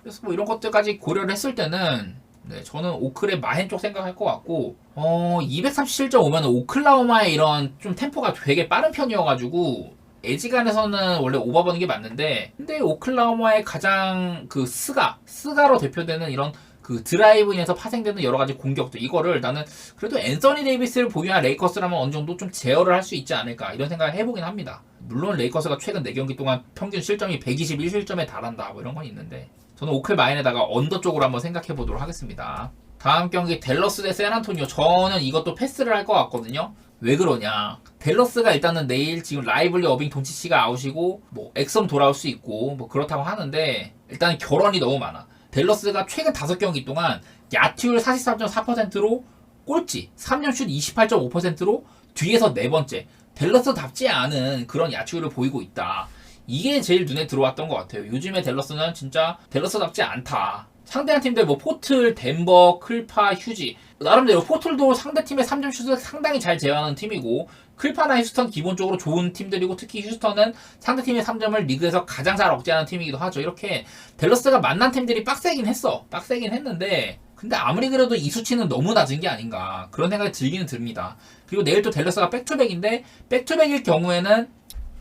그래서 뭐 이런 것들까지 고려를 했을 때는 네, 저는 오클의 마헨 쪽 생각할 것 같고 237.5면 오클라호마의 이런 좀 템포가 되게 빠른 편이어가지고 에지간에서는 원래 오버버는 게 맞는데 근데 오클라호마의 가장 그 스가로 대표되는 이런 그 드라이브인에서 파생되는 여러 가지 공격들 이거를 나는 그래도 앤서니 데이비스를 보유한 레이커스라면 어느 정도 좀 제어를 할 수 있지 않을까 이런 생각을 해보긴 합니다. 물론 레이커스가 최근 4경기 동안 평균 실점이 121실점에 달한다 뭐 이런 건 있는데 저는 오클 마인에다가 언더 쪽으로 한번 생각해 보도록 하겠습니다. 다음 경기 댈러스 대 샌안토니오. 저는 이것도 패스를 할 것 같거든요. 왜 그러냐? 댈러스가 일단은 내일 지금 라이블리 어빙 돈치치가 아웃이고 뭐 엑섬 돌아올 수 있고 뭐 그렇다고 하는데 일단 결혼이 너무 많아. 댈러스가 최근 5경기 동안 야투율 43.4%로 꼴찌, 3점슛 28.5%로 뒤에서 4번째. 댈러스답지 않은 그런 야투율을 보이고 있다. 이게 제일 눈에 들어왔던 것 같아요. 요즘에 댈러스는 진짜 댈러스답지 않다. 상대한 팀들 뭐 포틀, 덴버, 클파, 휴지 나름대로 포틀도 상대팀의 3점 슛을 상당히 잘 제어하는 팀이고 클파나 휴스턴 기본적으로 좋은 팀들이고 특히 휴스턴은 상대팀의 3점을 리그에서 가장 잘 억제하는 팀이기도 하죠. 이렇게 댈러스가 만난 팀들이 빡세긴 했는데 근데 아무리 그래도 이 수치는 너무 낮은 게 아닌가 그런 생각이 들기는 듭니다. 그리고 내일 또 댈러스가 백투백인데 백투백일 경우에는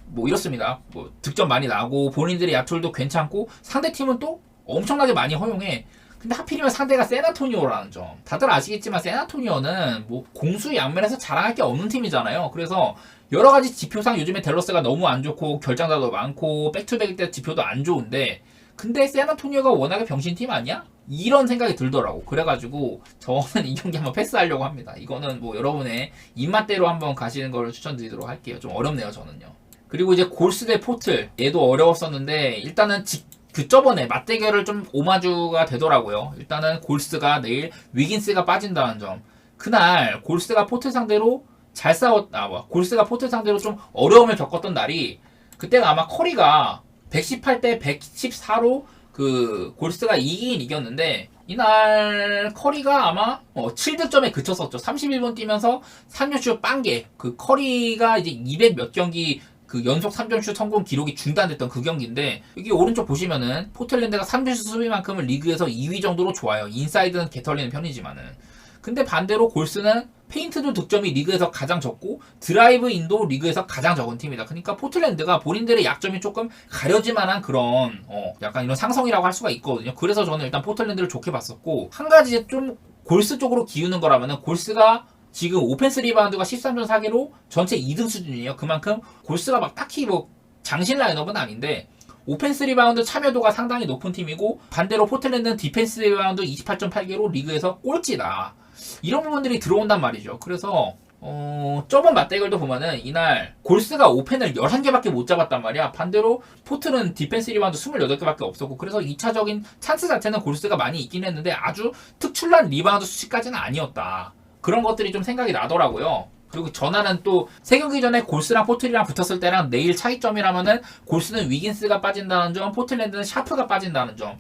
뭐 이렇습니다. 뭐 득점 많이 나고 본인들의 야투율도 괜찮고 상대팀은 또 엄청나게 많이 허용해. 근데 하필이면 상대가 샌안토니오라는 점. 다들 아시겠지만 샌안토니오는 뭐 공수 양면에서 자랑할 게 없는 팀이잖아요. 그래서 여러 가지 지표상 요즘에 댈러스가 너무 안 좋고 결장자도 많고 백투백일 때 지표도 안 좋은데 근데 샌안토니오가 워낙에 병신팀 아니야? 이런 생각이 들더라고. 그래가지고 저는 이 경기 한번 패스하려고 합니다. 이거는 뭐 여러분의 입맛대로 한번 가시는 걸 추천드리도록 할게요. 좀 어렵네요 저는요. 그리고 이제 골스 대 포틀 얘도 어려웠었는데 일단은 그 저번에 맞대결을 좀 오마주가 되더라고요. 일단은 골스가 내일 위긴스가 빠진다는 점. 그날 골스가 포틀 상대로 골스가 포틀 상대로 좀 어려움을 겪었던 날이 그때가 아마 커리가 118대 114로 그 골스가 이겼는데 이날 커리가 아마 7득점에 그쳤었죠. 31분 뛰면서 3점슛 빵개. 그 커리가 이제 200 몇 경기 그 연속 3점슛 성공 기록이 중단됐던 그 경기인데 여기 오른쪽 보시면은 포틀랜드가 3점슛 수비만큼은 리그에서 2위 정도로 좋아요. 인사이드는 개털리는 편이지만은 근데 반대로 골스는 페인트도 득점이 리그에서 가장 적고 드라이브인도 리그에서 가장 적은 팀이다. 그러니까 포틀랜드가 본인들의 약점이 조금 가려질만한 그런 약간 이런 상성이라고 할 수가 있거든요. 그래서 저는 일단 포틀랜드를 좋게 봤었고 한 가지 좀 골스 쪽으로 기우는 거라면은 골스가 지금 오펜스 리바운드가 13.4개로 전체 2등 수준이에요. 그만큼 골스가 막 딱히 뭐 장신 라인업은 아닌데 오펜스 리바운드 참여도가 상당히 높은 팀이고 반대로 포틀랜드는 디펜스 리바운드 28.8개로 리그에서 꼴찌다. 이런 부분들이 들어온단 말이죠. 그래서 저번 맞대결도 보면은 이날 골스가 오펜을 11개밖에 못 잡았단 말이야. 반대로 포틀은 디펜스 리바운드 28개밖에 없었고 그래서 2차적인 찬스 자체는 골스가 많이 있긴 했는데 아주 특출난 리바운드 수치까지는 아니었다. 그런 것들이 좀 생각이 나더라고요. 그리고 전화는 또 3경기 전에 골스랑 포틀이랑 붙었을 때랑 내일 차이점이라면은 골스는 위긴스가 빠진다는 점, 포틀랜드는 샤프가 빠진다는 점.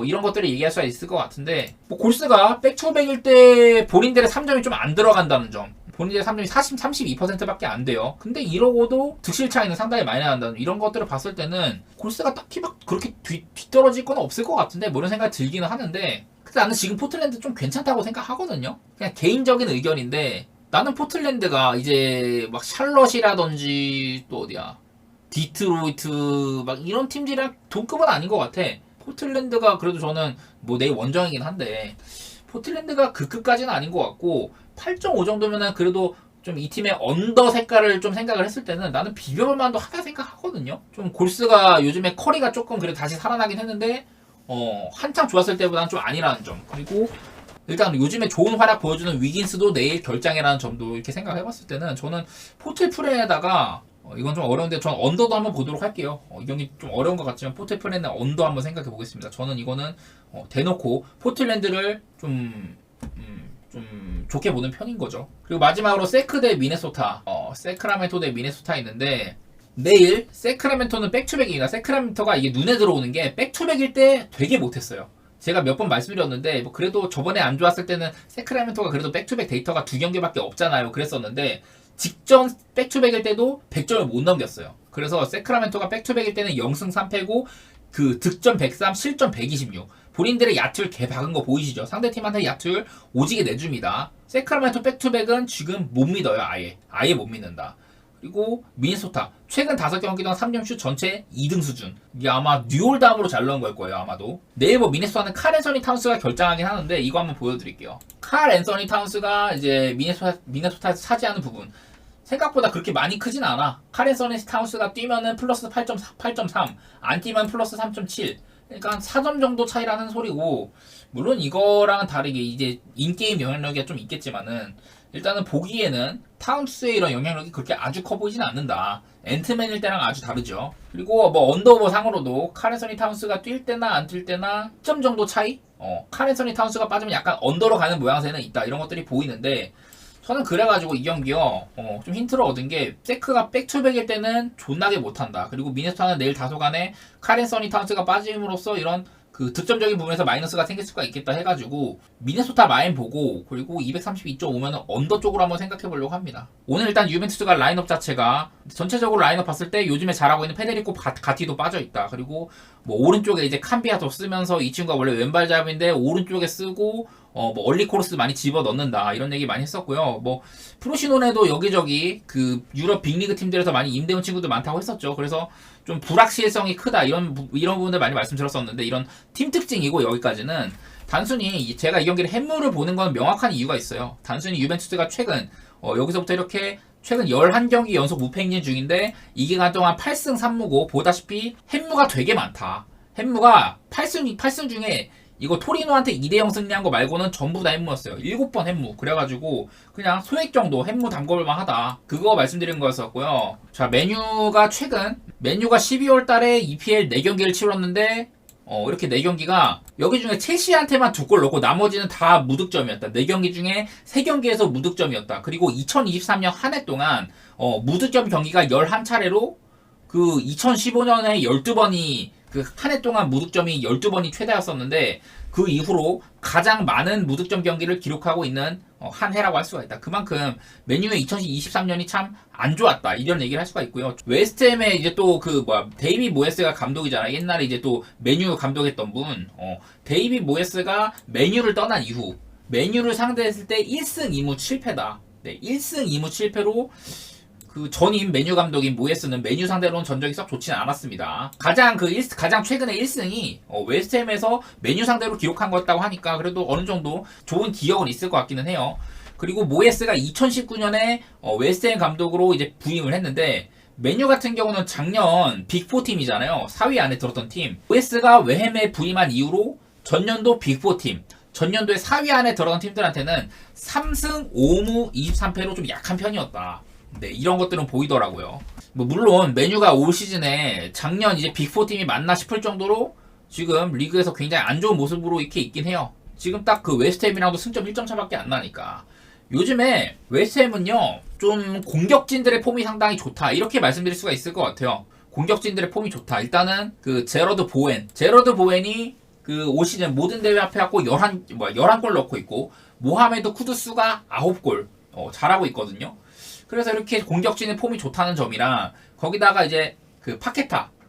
이런 것들을 얘기할 수가 있을 것 같은데 뭐 골스가 백투백일 때 본인들의 3점이 좀 안 들어간다는 점. 본인들의 3점이 32%밖에 안 돼요. 근데 이러고도 득실 차이는 상당히 많이 난다는 이런 것들을 봤을 때는 골스가 딱히 막 그렇게 뒤떨어질 건 없을 것 같은데 뭐 이런 생각이 들기는 하는데 근데 나는 지금 포틀랜드 좀 괜찮다고 생각하거든요. 그냥 개인적인 의견인데 나는 포틀랜드가 이제 막 샬럿이라든지 또 어디야 디트로이트 막 이런 팀들이랑 동급은 아닌 것 같아. 포틀랜드가 그래도 저는 뭐 내 원정이긴 한데 포틀랜드가 그 급까지는 아닌 것 같고 8.5 정도면은 그래도 좀 이 팀의 언더 색깔을 좀 생각을 했을 때는 나는 비벼볼 만도 하다 생각하거든요. 좀 골스가 요즘에 커리가 조금 그래도 다시 살아나긴 했는데 한창 좋았을 때보다는 좀 아니라는 점. 그리고 일단 요즘에 좋은 활약 보여주는 위긴스도 내일 결장이라는 점도 이렇게 생각해봤을 때는 저는 포틀 프레에다가 이건 좀 어려운데 전 언더도 한번 보도록 할게요. 이 경기 좀 어려운 것 같지만 포트랜드 언더 한번 생각해 보겠습니다. 저는 이거는 대놓고 포틀랜드를 좀 좋게 보는 편인 거죠. 그리고 마지막으로 세크 대 미네소타, 세크라멘토 대 미네소타 있는데 내일 세크라멘토는 백투백이니까 세크라멘토가 이게 눈에 들어오는 게 백투백일 때 되게 못했어요. 제가 몇 번 말씀드렸는데 뭐 그래도 저번에 안 좋았을 때는 세크라멘토가 그래도 백투백 데이터가 2경기밖에 없잖아요. 그랬었는데 직전 백투백일 때도 100점을 못 넘겼어요. 그래서 세크라멘토가 백투백일 때는 0승 3패고 그 득점 103, 실점 126. 본인들의 야투를 개 박은 거 보이시죠? 상대팀한테 야투를 오지게 내줍니다. 세크라멘토 백투백은 지금 못 믿어요. 아예 못 믿는다. 그리고 미네소타 최근 5경기 동안 3점슛 전체 2등 수준. 이게 아마 뉴올 다음으로 잘 넣은 걸 거예요. 아마도. 내일 뭐 미네소타는 칼 앤서니 타운스가 결정하긴 하는데 이거 한번 보여드릴게요. 칼 앤서니 타운스가 이제 미네소타에서 차지하는 부분 생각보다 그렇게 많이 크진 않아. 칼 앤서니 타운스가 뛰면은 플러스 8.3, 안 뛰면 플러스 3.7. 그러니까 한 4점 정도 차이라는 소리고, 물론 이거랑은 다르게 이제 인게임 영향력이 좀 있겠지만은 일단은 보기에는 타운스의 이런 영향력이 그렇게 아주 커 보이진 않는다. 앤트맨일 때랑 아주 다르죠. 그리고 뭐 언더오버 상으로도 카렌서니 타운스가 뛸 때나 안 뛸 때나 1점 정도 차이? 카렌서니 타운스가 빠지면 약간 언더로 가는 모양새는 있다. 이런 것들이 보이는데 저는 그래가지고 이 경기요 좀 힌트를 얻은 게 세크가 백투백일 때는 존나게 못한다. 그리고 미네소타는 내일 다소간에 카렌서니 타운스가 빠짐으로써 이런 그 득점적인 부분에서 마이너스가 생길 수가 있겠다 해가지고 미네소타 마인 보고 그리고 232.5면 언더 쪽으로 한번 생각해 보려고 합니다. 오늘 일단 유벤투스가 라인업 자체가 전체적으로 라인업 봤을 때 요즘에 잘하고 있는 페데리코 가티도 빠져있다. 그리고 뭐 오른쪽에 이제 캄비아도 쓰면서 이 친구가 원래 왼발잡인데 오른쪽에 쓰고 뭐 얼리코르스 많이 집어 넣는다 이런 얘기 많이 했었고요. 뭐 프로시노네도 여기저기 그 유럽 빅리그 팀들에서 많이 임대온 친구들 많다고 했었죠. 그래서 좀 불확실성이 크다 이런 부분들 많이 말씀드렸었는데 이런 팀 특징이고 여기까지는 단순히 제가 이 경기를 햄물을 보는 건 명확한 이유가 있어요. 단순히 유벤투스가 최근 여기서부터 이렇게 최근 11경기 연속 무패 행진 중인데 이 기간 동안 8승 3무고 보다시피 햄무가 되게 많다. 햄무가 8승 중에 이거 토리노한테 2대0 승리한 거 말고는 전부 다 햄무였어요. 7번 햄무. 그래가지고 그냥 소액 정도 햄무 담궈볼만 하다. 그거 말씀드린 거였었고요. 자, 메뉴가 12월 달에 EPL 4경기를 치렀는데 이렇게 4경기가 여기 중에 첼시한테만 2골 넣고 나머지는 다 무득점이었다. 4경기 중에 3경기에서 무득점이었다. 그리고 2023년 한 해 동안 무득점 경기가 11차례로 그 2015년에 12번이 그 한 해 동안 무득점이 12번이 최다였었는데 그 이후로 가장 많은 무득점 경기를 기록하고 있는 한 해라고 할 수가 있다. 그만큼 메뉴의 2023년이 참 안 좋았다. 이런 얘기를 할 수가 있고요. 웨스트햄에 이제 또 데이비 모예스가 감독이잖아. 옛날에 이제 또 메뉴 감독했던 분. 데이비 모예스가 메뉴를 떠난 이후 메뉴를 상대했을 때 1승 2무 7패다. 네, 1승 2무 7패로 그 전임 메뉴 감독인 모예스는 메뉴 상대로는 전적이 썩 좋지는 않았습니다. 가장 최근에 1승이 웨스트햄에서 메뉴 상대로 기록한 거였다고 하니까 그래도 어느 정도 좋은 기억은 있을 것 같기는 해요. 그리고 모예스가 2019년에 웨스트햄 감독으로 이제 부임을 했는데 메뉴 같은 경우는 작년 빅4 팀이잖아요. 4위 안에 들었던 팀. 모예스가 웨햄에 부임한 이후로 전년도 빅4 팀, 전년도에 4위 안에 들어간 팀들한테는 3승 5무 23패로 좀 약한 편이었다. 네, 이런 것들은 보이더라고요. 뭐 물론 메뉴가 올 시즌에 작년 이제 빅4 팀이 맞나 싶을 정도로 지금 리그에서 굉장히 안 좋은 모습으로 이렇게 있긴 해요. 지금 딱 그 웨스트햄이랑도 승점 1점 차밖에 안 나니까. 요즘에 웨스트햄은요 좀 공격진들의 폼이 상당히 좋다 이렇게 말씀드릴 수가 있을 것 같아요. 공격진들의 폼이 좋다. 일단은 그 제러드 보웬이 그 올 시즌 모든 대회 합해갖고 11골 넣고 있고 모하메드 쿠두스가 9골 잘하고 있거든요. 그래서 이렇게 공격진의 폼이 좋다는 점이랑 거기다가 이제 그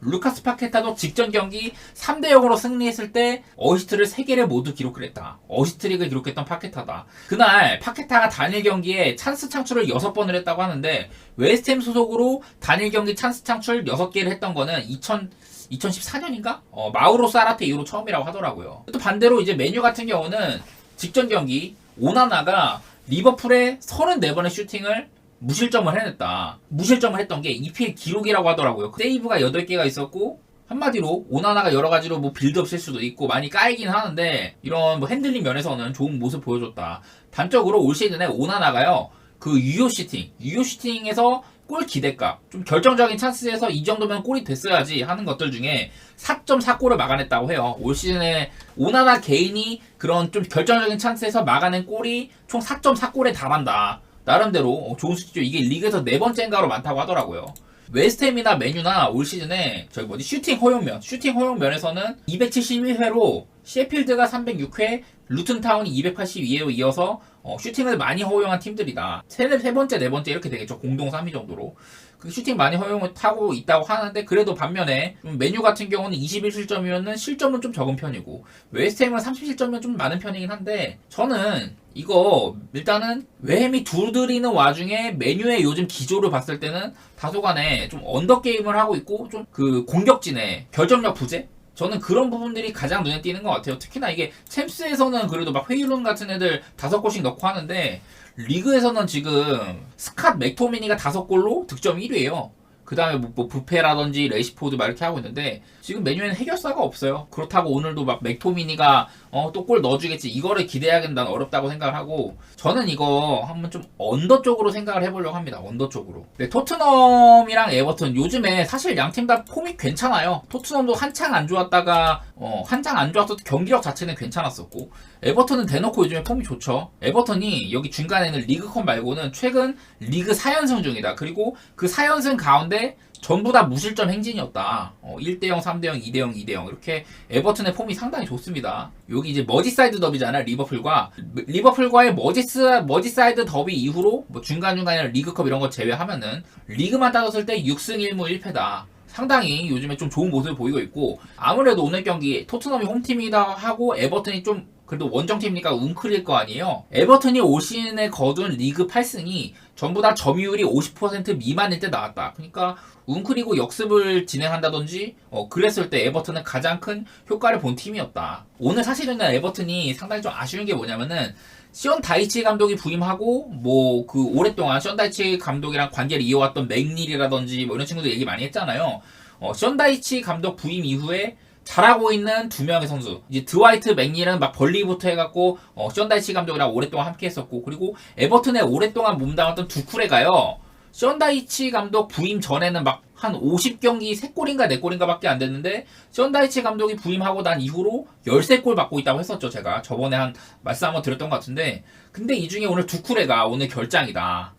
루카스 파케타도 직전 경기 3대0으로 승리했을 때 어시스트를 3개를 모두 기록을 했다. 어시스트릭을 기록했던 파케타다. 그날 파케타가 단일 경기에 찬스 창출을 6번을 했다고 하는데 웨스트햄 소속으로 단일 경기 찬스 창출 6개를 했던 거는 2014년인가? 마우로 사라테 이후로 처음이라고 하더라고요. 또 반대로 이제 메뉴 같은 경우는 직전 경기 오나나가 리버풀의 34번의 슈팅을 무실점을 해냈다. 무실점을 했던 게 EPL 기록이라고 하더라고요. 세이브가 8개가 있었고 한마디로 오나나가 여러가지로 뭐 빌드업 실수도 있고 많이 까이긴 하는데 이런 뭐 핸들링 면에서는 좋은 모습 보여줬다. 단적으로 올 시즌에 오나나가요 그 유효 슈팅에서 골 기대값, 좀 결정적인 찬스에서 이 정도면 골이 됐어야지 하는 것들 중에 4.4골을 막아냈다고 해요. 올 시즌에 오나나 개인이 그런 좀 결정적인 찬스에서 막아낸 골이 총 4.4골에 달한다. 나름대로 좋은 수치죠. 이게 리그에서 네 번째인가로 많다고 하더라고요. 웨스트햄이나 메뉴나 올 시즌에 슈팅 허용면에서는 271회로 셰필드가 306회, 루튼타운이 282회에 이어서 슈팅을 많이 허용한 팀들이다. 세 번째, 네 번째 이렇게 되겠죠. 공동 3위 정도로. 그 슈팅 많이 허용을 타고 있다고 하는데, 그래도 반면에 메뉴 같은 경우는 21실점이면 실점은 좀 적은 편이고, 웨스트햄은 30실점이면 좀 많은 편이긴 한데, 저는 이거 일단은 웨햄이 두드리는 와중에 메뉴의 요즘 기조를 봤을 때는 다소간에 좀 언더게임을 하고 있고, 좀 그 공격진의 결정력 부재? 저는 그런 부분들이 가장 눈에 띄는 것 같아요. 특히나 이게 챔스에서는 그래도 막 회유론 같은 애들 5골씩 넣고 하는데, 리그에서는 지금 스캇 맥토미니가 5골로 득점 1위에요. 그 다음에 뭐 부페라든지 레시포드 막 이렇게 하고 있는데, 지금 메뉴에는 해결사가 없어요. 그렇다고 오늘도 막 맥토미니가 또 골 넣어주겠지, 이거를 기대하기는 난 어렵다고 생각을 하고, 저는 이거 한번 좀 언더 쪽으로 생각을 해보려고 합니다. 언더 쪽으로. 네, 토트넘이랑 에버턴 요즘에 사실 양팀 다 폼이 괜찮아요. 토트넘도 한창 안 좋았다가 한창 안 좋았어도 경기력 자체는 괜찮았었고, 에버턴은 대놓고 요즘에 폼이 좋죠. 에버턴이 여기 중간에는 리그컵 말고는 최근 리그 4연승 중이다. 그리고 그 4연승 가운데 전부 다 무실점 행진이었다. 1대0, 3대0, 2대0, 2대0 이렇게 에버튼의 폼이 상당히 좋습니다. 여기 이제 머지사이드 더비잖아요. 리버풀과의 머지사이드 더비 이후로 뭐 중간중간에 리그컵 이런 거 제외하면은 리그만 따졌을 때 6승 1무 1패다. 상당히 요즘에 좀 좋은 모습을 보이고 있고, 아무래도 오늘 경기 토트넘이 홈팀이다 하고 에버튼이 좀 그래도 원정팀이니까 웅크릴 거 아니에요. 에버튼이 올 시즌에 거둔 리그 8승이 전부 다 점유율이 50% 미만일 때 나왔다. 그러니까 웅크리고 역습을 진행한다든지 그랬을 때 에버튼은 가장 큰 효과를 본 팀이었다. 오늘 사실은 에버튼이 상당히 좀 아쉬운 게 뭐냐면은, 시온 다이치 감독이 부임하고 뭐 그 오랫동안 시온 다이치 감독이랑 관계를 이어왔던 맥닐이라든지 뭐 이런 친구들 얘기 많이 했잖아요. 시온 다이치 감독 부임 이후에 잘하고 있는 두 명의 선수, 이제 드와이트 맥닐은 막 벌리부터 해갖고 시온 다이치 감독이랑 오랫동안 함께 했었고, 그리고 에버튼에 오랫동안 몸담았던 두쿠레가요, 시온 다이치 감독 부임 전에는 막 한 50경기 3골인가 4골인가 밖에 안 됐는데, 시온 다이치 감독이 부임하고 난 이후로 13골 받고 있다고 했었죠. 제가 저번에 한 말씀 한번 드렸던 것 같은데, 근데 이 중에 오늘 두쿠레가 오늘 결장이다.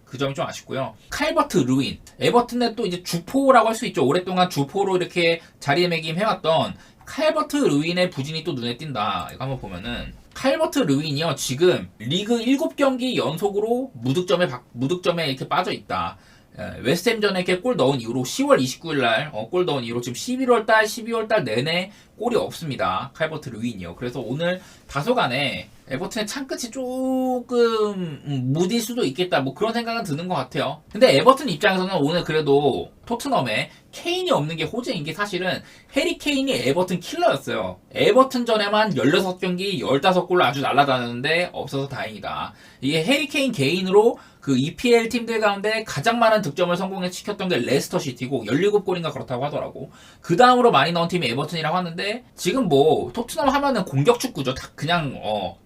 그 점이 좀 아쉽고요. 칼버트 루인, 에버튼의 또 이제 주포라고 할 수 있죠. 오랫동안 주포로 이렇게 자리매김해왔던 칼버트 루인의 부진이 또 눈에 띈다. 이거 한번 보면은, 칼버트 루인이요, 지금 리그 7경기 연속으로 무득점에 이렇게 빠져 있다. 웨스트햄전에 이렇게 골 넣은 이후로 10월 29일날 골 넣은 이후로 지금 11월달, 12월달 내내 골이 없습니다. 칼버트 루인이요. 그래서 오늘 다소간에 에버튼의 창끝이 조금 무딜 수도 있겠다, 뭐 그런 생각은 드는 것 같아요. 근데 에버튼 입장에서는 오늘 그래도 토트넘에 케인이 없는 게 호재인 게, 사실은 해리 케인이 에버튼 킬러였어요. 에버튼 전에만 16경기 15골로 아주 날아다녔는데 없어서 다행이다. 이게 해리 케인 개인으로 그 EPL 팀들 가운데 가장 많은 득점을 성공시켰던 게 레스터 시티고 17골인가 그렇다고 하더라고. 그 다음으로 많이 넣은 팀이 에버튼이라고 하는데, 지금 뭐 토트넘 하면은 공격 축구죠. 그냥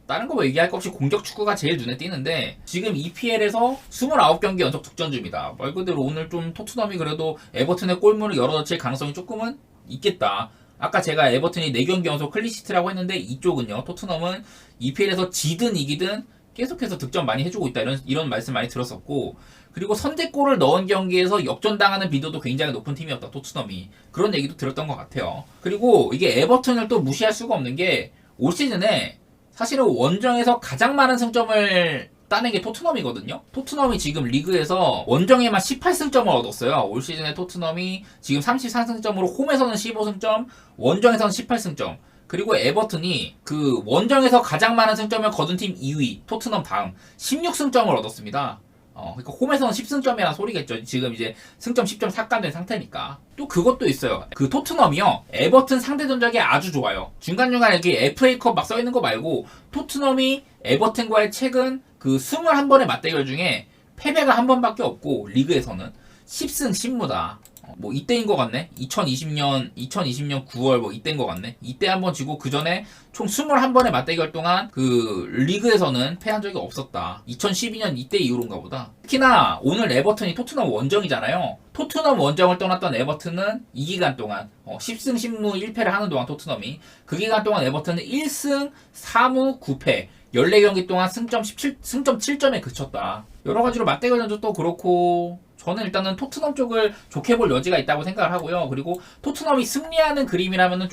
다른 거 뭐 얘기할 거 없이 공격 축구가 제일 눈에 띄는데, 지금 EPL에서 29경기 연속 득점 중이다. 말 그대로 오늘 좀 토트넘이 그래도 에버튼의 골문을 열어젖힐 가능성이 조금은 있겠다. 아까 제가 에버튼이 4경기 연속 클린시트라고 했는데, 이쪽은요, 토트넘은 EPL에서 지든 이기든 계속해서 득점 많이 해주고 있다, 이런 말씀 많이 들었었고, 그리고 선제골을 넣은 경기에서 역전당하는 빈도도 굉장히 높은 팀이었다, 토트넘이. 그런 얘기도 들었던 것 같아요. 그리고 이게 에버튼을 또 무시할 수가 없는 게, 올 시즌에 사실은 원정에서 가장 많은 승점을 따낸 게 토트넘이거든요. 토트넘이 지금 리그에서 원정에만 18승점을 얻었어요. 올 시즌에 토트넘이 지금 34승점으로 홈에서는 15승점, 원정에서는 18승점. 그리고 에버튼이 그 원정에서 가장 많은 승점을 거둔 팀 2위, 토트넘 다음 16승점을 얻었습니다. 그러니까 홈에서는 10승점이라는 소리겠죠. 지금 이제 승점 10점 삭감된 상태니까. 또 그것도 있어요. 그 토트넘이요, 에버튼 상대 전적이 아주 좋아요. 중간중간에 이렇게 FA컵 막 써있는 거 말고, 토트넘이 에버튼과의 최근 그 21번의 맞대결 중에 패배가 한 번밖에 없고, 리그에서는 10승 10무다. 뭐 이때인 것 같네. 2020년 9월 뭐 이때인 것 같네. 이때 한번 지고 그 전에 총 21번의 맞대결 동안 그 리그에서는 패한 적이 없었다. 2012년 이때 이후로인가 보다. 특히나 오늘 에버튼이 토트넘 원정이잖아요. 토트넘 원정을 떠났던 에버튼은 이 기간 동안 10승 10무 1패를 하는 동안 토트넘이 그 기간 동안 에버튼은 1승 4무 9패 14경기 동안 승점 7점에 그쳤다. 여러 가지로 맞대결 전적도 그렇고 저는 일단은 토트넘 쪽을 좋게 볼 여지가 있다고 생각을 하고요. 그리고 토트넘이 승리하는 그림이라면은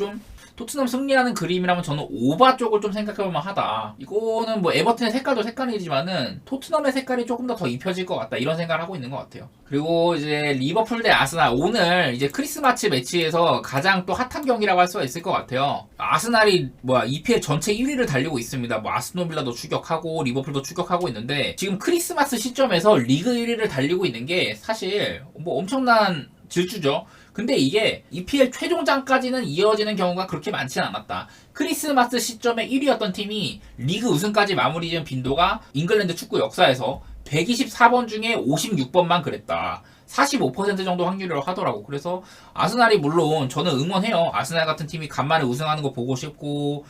토트넘 승리하는 그림이라면 저는 오바 쪽을 좀 생각해볼만 하다. 이거는 뭐 에버튼의 색깔도 색깔이지만은 토트넘의 색깔이 조금 더 입혀질 것 같다. 이런 생각을 하고 있는 것 같아요. 그리고 이제 리버풀 대 아스날 오늘 이제 크리스마스 매치에서 가장 또 핫한 경기라고 할 수가 있을 것 같아요. 아스날이 EPL 전체 1위를 달리고 있습니다. 뭐 아스톤 빌라도 추격하고 리버풀도 추격하고 있는데 지금 크리스마스 시점에서 리그 1위를 달리고 있는 게 사실 뭐 엄청난 질주죠. 근데 이게 EPL 최종장까지는 이어지는 경우가 그렇게 많지는 않았다. 크리스마스 시점에 1위였던 팀이 리그 우승까지 마무리 지은 빈도가 잉글랜드 축구 역사에서 124번 중에 56번만 그랬다. 45% 정도 확률이라고 하더라고. 그래서 아스날이 물론 저는 응원해요. 아스날 같은 팀이 간만에 우승하는 거 보고 싶고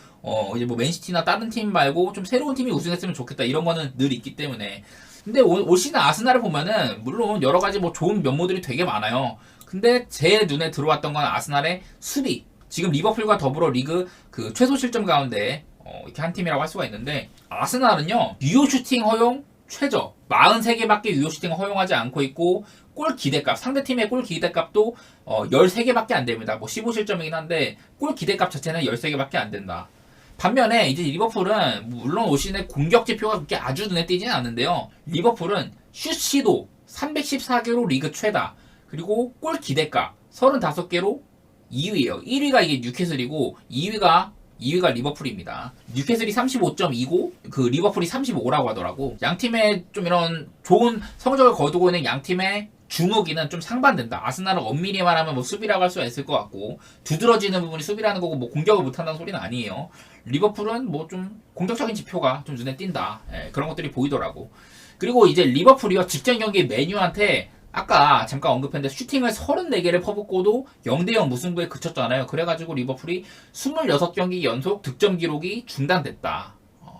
이제 뭐 맨시티나 다른 팀 말고 좀 새로운 팀이 우승했으면 좋겠다. 이런 거는 늘 있기 때문에. 근데 올 시즌 아스날을 보면은 물론 여러 가지 뭐 좋은 면모들이 되게 많아요. 근데 제 눈에 들어왔던 건 아스날의 수비. 지금 리버풀과 더불어 리그 그 최소 실점 가운데 이렇게 한 팀이라고 할 수가 있는데 아스날은요 유효 슈팅 허용 최저 43개밖에 유효 슈팅을 허용하지 않고 있고 골 기대값 상대팀의 골 기대값도 13개밖에 안 됩니다. 뭐 15실점이긴 한데 골 기대값 자체는 13개밖에 안 된다. 반면에 이제 리버풀은 물론 올 시즌에 공격 지표가 그렇게 아주 눈에 띄지는 않는데요. 리버풀은 슛 시도 314개로 리그 최다. 그리고 골 기대값 35개로 2위예요. 1위가 이게 뉴캐슬이고 2위가 리버풀입니다. 뉴캐슬이 35.2고 그 리버풀이 35라고 하더라고. 양 팀의 좀 이런 좋은 성적을 거두고 있는 양 팀의 주무기는 좀 상반된다. 아스날은 엄밀히 말하면 뭐 수비라고 할 수가 있을 것 같고 두드러지는 부분이 수비라는 거고 뭐 공격을 못한다는 소리는 아니에요. 리버풀은 뭐 좀 공격적인 지표가 좀 눈에 띈다. 그런 것들이 보이더라고. 그리고 이제 리버풀이요 직전 경기 메뉴한테 아까 잠깐 언급했는데 슈팅을 34개를 퍼붓고도 0대0 무승부에 그쳤잖아요. 그래가지고 리버풀이 26경기 연속 득점 기록이 중단됐다.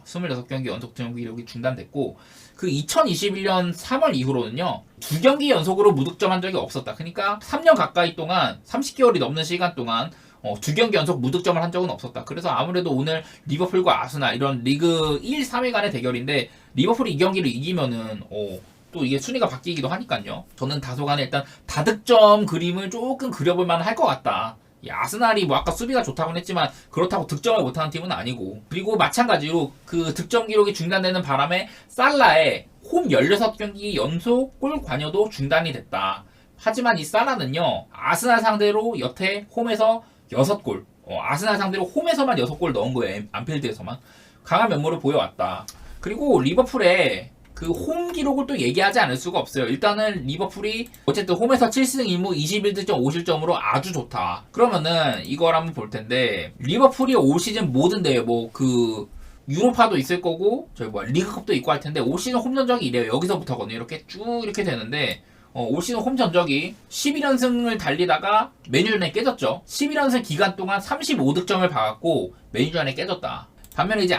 26경기 연속 득점 기록이 중단됐고 그 2021년 3월 이후로는요 2경기 연속으로 무득점한 적이 없었다. 그러니까 3년 가까이 동안 30개월이 넘는 시간 동안 2경기 연속 무득점을 한 적은 없었다. 그래서 아무래도 오늘 리버풀과 아스날 이런 리그 1, 3위 간의 대결인데 리버풀이 이 경기를 이기면은 또 이게 순위가 바뀌기도 하니까요. 저는 다소간에 일단 다득점 그림을 조금 그려볼 만할 것 같다. 아스날이 뭐 아까 수비가 좋다고는 했지만 그렇다고 득점을 못하는 팀은 아니고 그리고 마찬가지로 그 득점 기록이 중단되는 바람에 살라의 홈 16경기 연속 골 관여도 중단이 됐다. 하지만 이 살라는요 아스날 상대로 여태 홈에서 6골 아스날 상대로 홈에서만 6골 넣은 거예요. 안필드에서만 강한 면모를 보여왔다. 그리고 리버풀의 그 홈 기록을 또 얘기하지 않을 수가 없어요. 일단은 리버풀이 어쨌든 홈에서 7승 1무 21득점 5실점으로 아주 좋다. 그러면은 이걸 한번 볼 텐데 리버풀이 올 시즌 모든 대회 뭐 그 유로파도 있을 거고 저희 리그컵도 있고 할 텐데 올 시즌 홈 전적이 이래요. 여기서부터거든요. 이렇게 쭉 이렇게 되는데 올 시즌 홈 전적이 11연승을 달리다가 메뉴전에 깨졌죠. 11연승 기간 동안 35득점을 박았고 메뉴전에 깨졌다. 반면에 이제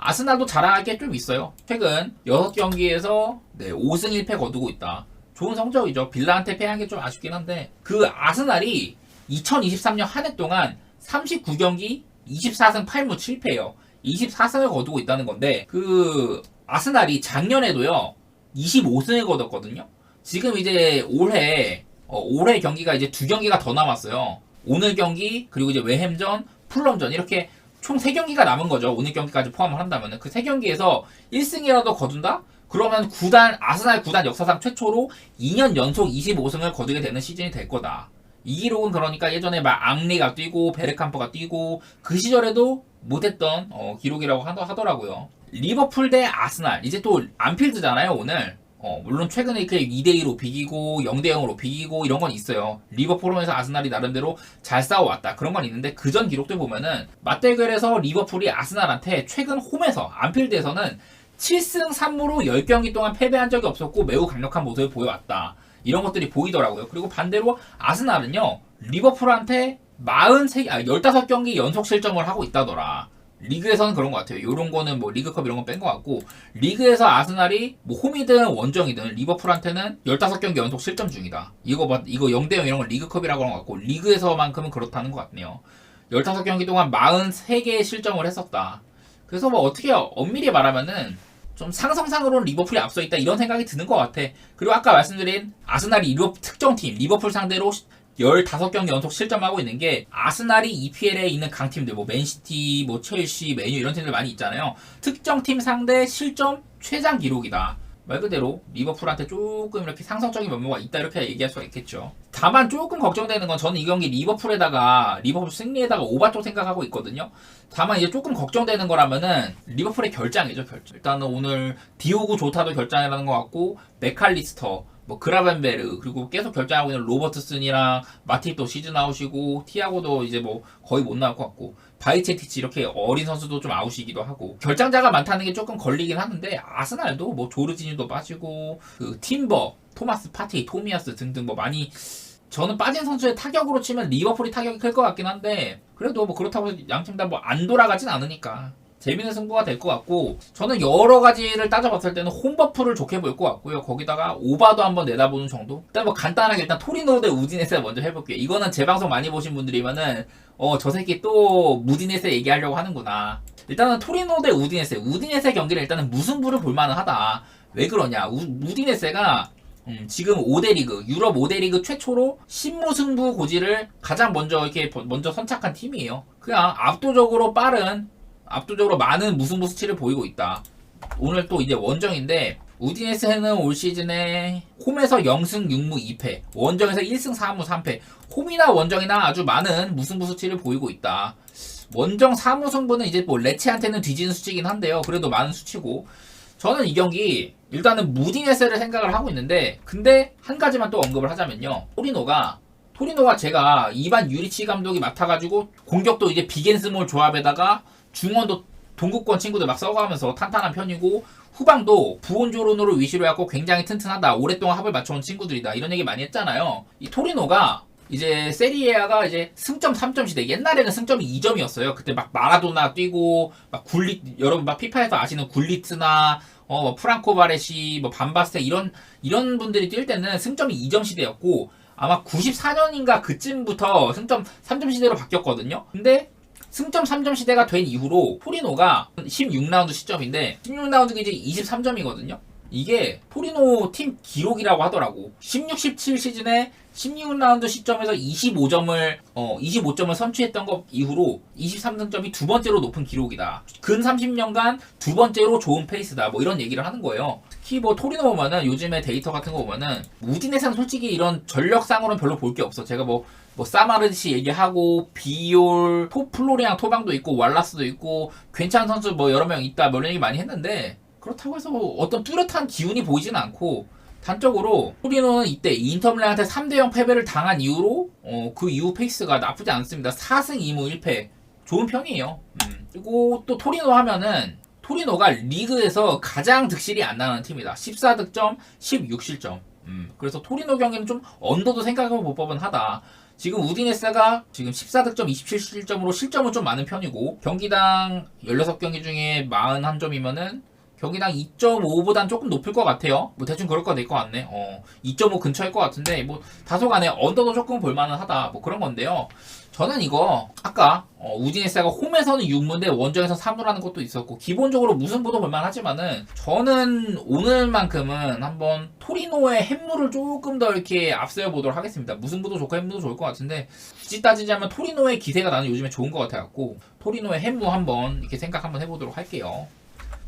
아스날도 자랑할 게 좀 있어요. 최근 6경기에서 5승 1패 거두고 있다. 좋은 성적이죠. 빌라한테 패한 게 좀 아쉽긴 한데 그 아스날이 2023년 한 해 동안 39경기 24승 8무 7패예요. 24승을 거두고 있다는 건데 그 아스날이 작년에도요 25승을 거뒀거든요. 지금 이제 올해 경기가 이제 2경기가 더 남았어요. 오늘 경기 그리고 이제 웨햄전, 풀럼전 이렇게 총 3경기가 남은 거죠. 오늘 경기까지 포함을 한다면 그 3경기에서 1승이라도 거둔다? 그러면 아스날 구단 역사상 최초로 2년 연속 25승을 거두게 되는 시즌이 될 거다. 이 기록은 그러니까 예전에 막 앙리가 뛰고 베르캄프가 뛰고 그 시절에도 못했던 기록이라고 하더라고요. 리버풀 대 아스날 이제 또 안필드잖아요 오늘. 물론 최근에 이렇게 2대2로 비기고 0대0으로 비기고 이런 건 있어요. 리버풀 홈에서 아스날이 나름대로 잘 싸워왔다. 그런 건 있는데 그전 기록들 보면은 맞대결에서 리버풀이 아스날한테 최근 홈에서 안필드에서는 7승 3무로 10경기 동안 패배한 적이 없었고 매우 강력한 모습을 보여왔다. 이런 것들이 보이더라고요. 그리고 반대로 아스날은요, 리버풀한테 15경기 연속 실점을 하고 있다더라. 리그에서는 그런 것 같아요. 요런 거는 뭐 리그컵 이런 거 뺀 것 같고, 리그에서 아스날이 뭐 홈이든 원정이든 리버풀한테는 15경기 연속 실점 중이다. 이거 0대0 이런 건 리그컵이라고 하는 것 같고, 리그에서만큼은 그렇다는 것 같네요. 15경기 동안 43개의 실점을 했었다. 그래서 뭐 어떻게 엄밀히 말하면은 좀 상성상으로는 리버풀이 앞서 있다 이런 생각이 드는 것 같아. 그리고 아까 말씀드린 아스날이 특정팀 리버풀 상대로 15경기 연속 실점하고 있는 게, 아스날이 EPL에 있는 강팀들 뭐 맨시티, 뭐 첼시, 맨유 이런 팀들 많이 있잖아요. 특정팀 상대 실점 최장 기록이다. 말 그대로 리버풀한테 조금 이렇게 상성적인 면모가 있다 이렇게 얘기할 수가 있겠죠. 다만 조금 걱정되는 건, 저는 이 경기 리버풀 승리에다가 오바 쪽 생각하고 있거든요. 다만 이제 조금 걱정되는 거라면은 리버풀의 결장이죠, 결장. 일단은 오늘 디오고 조타도 결장이라는 것 같고, 맥칼리스터, 뭐 그라벤베르, 그리고 계속 결장하고 있는 로버트슨이랑 마팁도 시즌 아웃이고, 티아고도 이제 뭐 거의 못 나올 것 같고, 바이체티치 이렇게 어린 선수도 좀 아웃이기도 하고, 결장자가 많다는 게 조금 걸리긴 하는데, 아스날도 뭐 조르지니도 빠지고, 그 팀버, 토마스 파티, 토미아스 등등 뭐 많이, 저는 빠진 선수의 타격으로 치면 리버풀이 타격이 클 것 같긴 한데, 그래도 뭐 그렇다고 양팀 다 뭐 안 돌아가진 않으니까 재밌는 승부가 될 것 같고, 저는 여러 가지를 따져봤을 때는 홈버프를 좋게 볼 것 같고요. 거기다가 오바도 한번 내다보는 정도. 일단 뭐 간단하게 일단 토리노 대 우디네세 먼저 해볼게요. 이거는 제 방송 많이 보신 분들이면은 저 새끼 또 무디네세 얘기하려고 하는구나. 일단은 토리노 대 우디네세 경기를 일단은 무승부를 볼만은 하다. 왜 그러냐? 우디네세가 지금 5대 리그, 유럽 5대 리그 최초로 신무승부 고지를 가장 먼저 선착한 팀이에요. 그냥 압도적으로 많은 무승부 수치를 보이고 있다. 오늘 또 이제 원정인데, 우디네세는 올 시즌에 홈에서 0승 6무 2패, 원정에서 1승 4무 3패, 홈이나 원정이나 아주 많은 무승부 수치를 보이고 있다. 원정 4무 승부는 이제 뭐 레체한테는 뒤지는 수치긴 한데요. 그래도 많은 수치고, 저는 이 경기 일단은 무디네세를 생각을 하고 있는데, 근데 한 가지만 또 언급을 하자면요, 토리노가 제가 이반 유리치 감독이 맡아가지고 공격도 이제 비겐스몰 조합에다가 중원도 동구권 친구들 막 써가면서 탄탄한 편이고, 후방도 부온조론으로 위시로 해갖고 굉장히 튼튼하다, 오랫동안 합을 맞춰온 친구들이다 이런 얘기 많이 했잖아요. 이 토리노가 이제 세리에아가 이제 승점 3점 시대, 옛날에는 승점이 2점이었어요. 그때 막 마라도나 뛰고 막 여러분 막 피파에서 아시는 굴리트나 뭐 프랑코 바레시, 뭐 반바스테 이런 분들이 뛸 때는 승점이 2점 시대였고, 아마 94년인가 그쯤부터 승점 3점 시대로 바뀌었거든요. 근데 승점 3점 시대가 된 이후로 토리노가 16라운드 시점인데, 16라운드가 이제 23점이거든요. 이게 토리노 팀 기록이라고 하더라고. 16, 17 시즌에 16라운드 시점에서 25점을 선취했던 것 이후로 23승점이 두 번째로 높은 기록이다. 근 30년간 두 번째로 좋은 페이스다. 뭐 이런 얘기를 하는 거예요. 특히 뭐 토리노 보면은 요즘에 데이터 같은 거 보면은 우디네세는 솔직히 이런 전력상으로는 별로 볼 게 없어. 제가 뭐 사마르치 얘기하고, 비올, 플로리앙 토방도 있고, 왈라스도 있고, 괜찮은 선수 뭐 여러 명 있다, 뭐 이런 얘기 많이 했는데, 그렇다고 해서 어떤 뚜렷한 기운이 보이지는 않고, 단적으로 토리노는 이때 인터밀란한테 3대0 패배를 당한 이후로 그 이후 페이스가 나쁘지 않습니다. 4승 2무 1패 좋은 편이에요. 그리고 또 토리노 하면은, 토리노가 리그에서 가장 득실이 안 나는 팀이다. 14득점 16실점. 그래서 토리노 경기는 좀 언더도 생각해볼 법은 하다. 지금 우디네세가 지금 14득점 27실점으로 실점은 좀 많은 편이고, 경기당 16경기 중에 41점이면은 경기당 2.5보단 조금 높을 것 같아요. 뭐 대충 그럴 거 될 것 같네. 2.5 근처일 것 같은데, 뭐 다소간에 언더도 조금 볼만은 하다, 뭐 그런 건데요. 저는 이거 아까 우디네세가 홈에서는 6무인데 원정에서 3무라는 것도 있었고, 기본적으로 무승부도 볼만하지만은, 저는 오늘만큼은 한번 토리노의 햄무를 조금 더 이렇게 앞세워 보도록 하겠습니다. 무승부도 좋고 햄무도 좋을 것 같은데, 굳이 따지자면 토리노의 기세가 나는 요즘에 좋은 것 같아갖고, 토리노의 햄무 한번 이렇게 생각 한번 해보도록 할게요.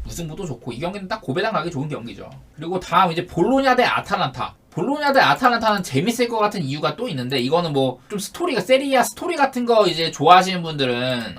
무승부도 좋고, 이 경기는 딱 고배당 가기 좋은 경기죠. 그리고 다음 이제 볼로냐 대 아탈란타. 볼로냐 대 아탈란타는 재밌을 것 같은 이유가 또 있는데, 이거는 뭐 좀 스토리가, 세리아 스토리 같은 거 이제 좋아하시는 분들은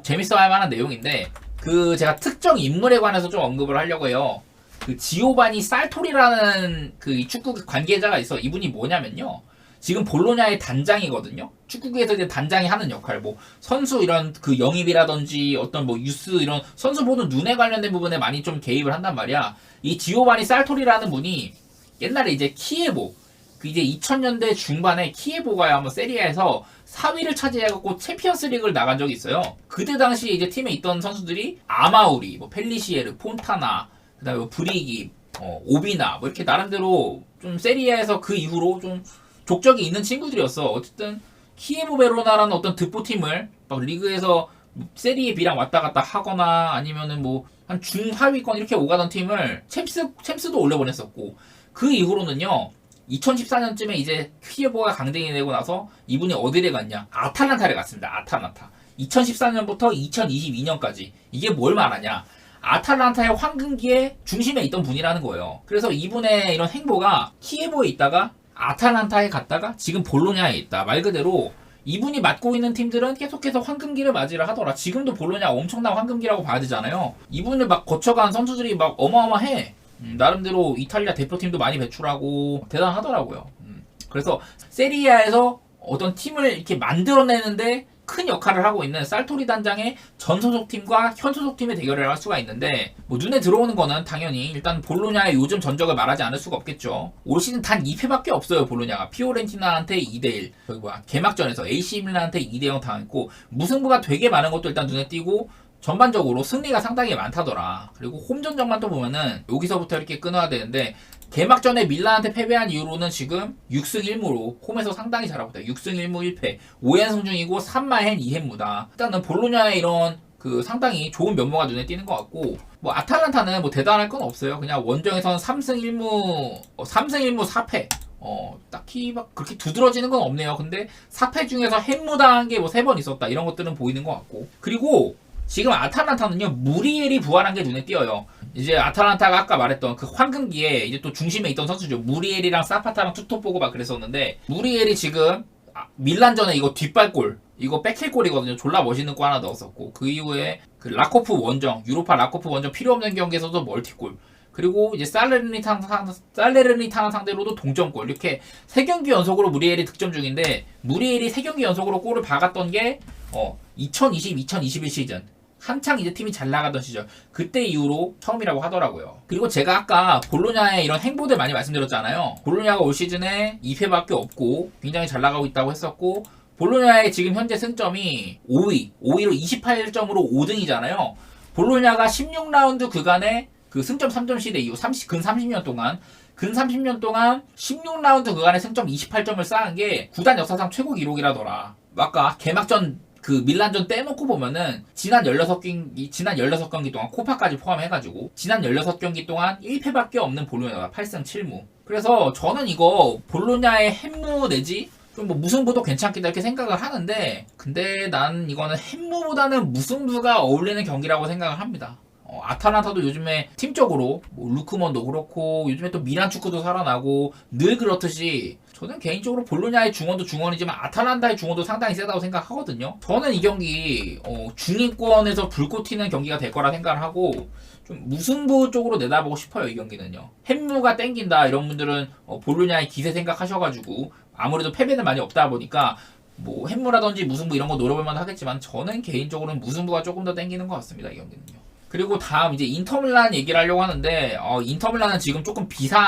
재밌어 할 만한 내용인데, 그 제가 특정 인물에 관해서 좀 언급을 하려고 해요. 그 지오바니 살토리라는 그 축구 관계자가 있어. 이분이 뭐냐면요, 지금 볼로냐의 단장이거든요. 축구계에서 이제 단장이 하는 역할, 뭐 선수 이런 그 영입이라든지 어떤 뭐 유스 이런 선수 보는 눈에 관련된 부분에 많이 좀 개입을 한단 말이야. 이 지오바니 살토리라는 분이 옛날에 이제 키예보, 그 이제 2000년대 중반에 키예보가 한번 세리아에서 4위를 차지해갖고 챔피언스 리그를 나간 적이 있어요. 그때 당시 이제 팀에 있던 선수들이 아마우리, 뭐 펠리시에르, 폰타나, 그 다음에 뭐 브리기, 오비나, 뭐 이렇게 나름대로 좀 세리아에서 그 이후로 좀 족적이 있는 친구들이었어. 어쨌든 키예보 베로나라는 어떤 득보팀을 막 리그에서 세리에 B랑 왔다 갔다 하거나 아니면은 뭐 한 중하위권 이렇게 오가던 팀을 챔스도 올려보냈었고, 그 이후로는요 2014년쯤에 이제 키예보가 강등이 되고 나서 이분이 어디를 갔냐, 아탈란타를 갔습니다. 아탈란타. 2014년부터 2022년까지. 이게 뭘 말하냐, 아탈란타의 황금기의 중심에 있던 분이라는 거예요. 그래서 이분의 이런 행보가 키예보에 있다가 아탈란타에 갔다가 지금 볼로냐에 있다. 말 그대로 이분이 맡고 있는 팀들은 계속해서 황금기를 맞이를 하더라. 지금도 볼로냐 엄청난 황금기라고 봐야 되잖아요. 이분을 막 거쳐간 선수들이 막 어마어마해. 나름대로 이탈리아 대표팀도 많이 배출하고 대단하더라고요. 그래서 세리아에서 어떤 팀을 이렇게 만들어내는데 큰 역할을 하고 있는 살토리 단장의 전 소속팀과 현 소속팀의 대결을 할 수가 있는데, 뭐 눈에 들어오는 거는 당연히 일단 볼로냐의 요즘 전적을 말하지 않을 수가 없겠죠. 올 시즌 단 2패밖에 없어요. 볼로냐가 피오렌티나한테 2대1, 개막전에서 AC 밀란한테 2대0 당했고, 무승부가 되게 많은 것도 일단 눈에 띄고 전반적으로 승리가 상당히 많다더라. 그리고 홈전적만 또 보면은 여기서부터 이렇게 끊어야 되는데, 개막전에 밀란한테 패배한 이후로는 지금 6승 1무로 홈에서 상당히 잘하고 있다. 6승 1무 1패 5연승 중이고 3마행 2햄무다. 일단은 볼로냐의 이런 그 상당히 좋은 면모가 눈에 띄는 것 같고, 뭐 아탈란타는 뭐 대단할 건 없어요. 그냥 원정에서는 3승 1무 4패. 딱히 막 그렇게 두드러지는 건 없네요. 근데 4패 중에서 햄무당한 게 뭐 3번 있었다. 이런 것들은 보이는 것 같고. 그리고 지금 아탈란타는요, 무리엘이 부활한 게 눈에 띄어요. 이제 아탈란타가 아까 말했던 그 황금기에 이제 또 중심에 있던 선수죠. 무리엘이랑 사파타랑 투톱 보고 막 그랬었는데, 무리엘이 지금 밀란전에 이거 뒷발골, 이거 백힐골이거든요. 졸라 멋있는 골 하나 넣었었고, 그 이후에 그 라코프 원정, 유로파 라코프 원정 필요 없는 경기에서도 멀티골, 그리고 이제 살레르니타나 상대로도 동점골, 이렇게 3경기 연속으로 무리엘이 득점 중인데, 무리엘이 3경기 연속으로 골을 박았던 게 2020-2021 시즌, 한창 이제 팀이 잘 나가던 시절, 그때 이후로 처음이라고 하더라고요. 그리고 제가 아까 볼로냐의 이런 행보들 많이 말씀드렸잖아요. 볼로냐가 올 시즌에 2패밖에 없고 굉장히 잘 나가고 있다고 했었고, 볼로냐의 지금 현재 승점이 5위로 28점으로 5등이잖아요. 볼로냐가 16라운드 그간의 그 승점 3점 시대 이후 근 30년 동안 16라운드 그간의 승점 28점을 쌓은 게 구단 역사상 최고 기록이라더라. 아까 개막전 그 밀란전 떼놓고 보면은 지난 16경기 동안 코파까지 포함해가지고 지난 16경기 동안 1패밖에 없는 볼로냐가 8승 7무. 그래서 저는 이거 볼로냐의 햄무 내지 좀 뭐 무승부도 괜찮겠다 이렇게 생각을 하는데, 근데 난 이거는 햄무보다는 무승부가 어울리는 경기라고 생각을 합니다. 아탈란타도 요즘에 팀적으로 뭐 루크먼도 그렇고 요즘에 또 미란 축구도 살아나고 늘 그렇듯이, 저는 개인적으로 볼로냐의 중원도 중원이지만 아탈란타의 중원도 상당히 세다고 생각하거든요. 저는 이 경기 중위권에서 불꽃 튀는 경기가 될 거라 생각을 하고 좀 무승부 쪽으로 내다보고 싶어요. 이 경기는요. 햄무가 땡긴다 이런 분들은 볼로냐의 기세 생각하셔가지고 아무래도 패배는 많이 없다 보니까 뭐 햄무라든지 무승부 이런 거 노려볼만 하겠지만, 저는 개인적으로는 무승부가 조금 더 땡기는 것 같습니다. 이 경기는요. 그리고 다음 이제 인터밀란 얘기를 하려고 하는데, 인터밀란은 지금 조금 비상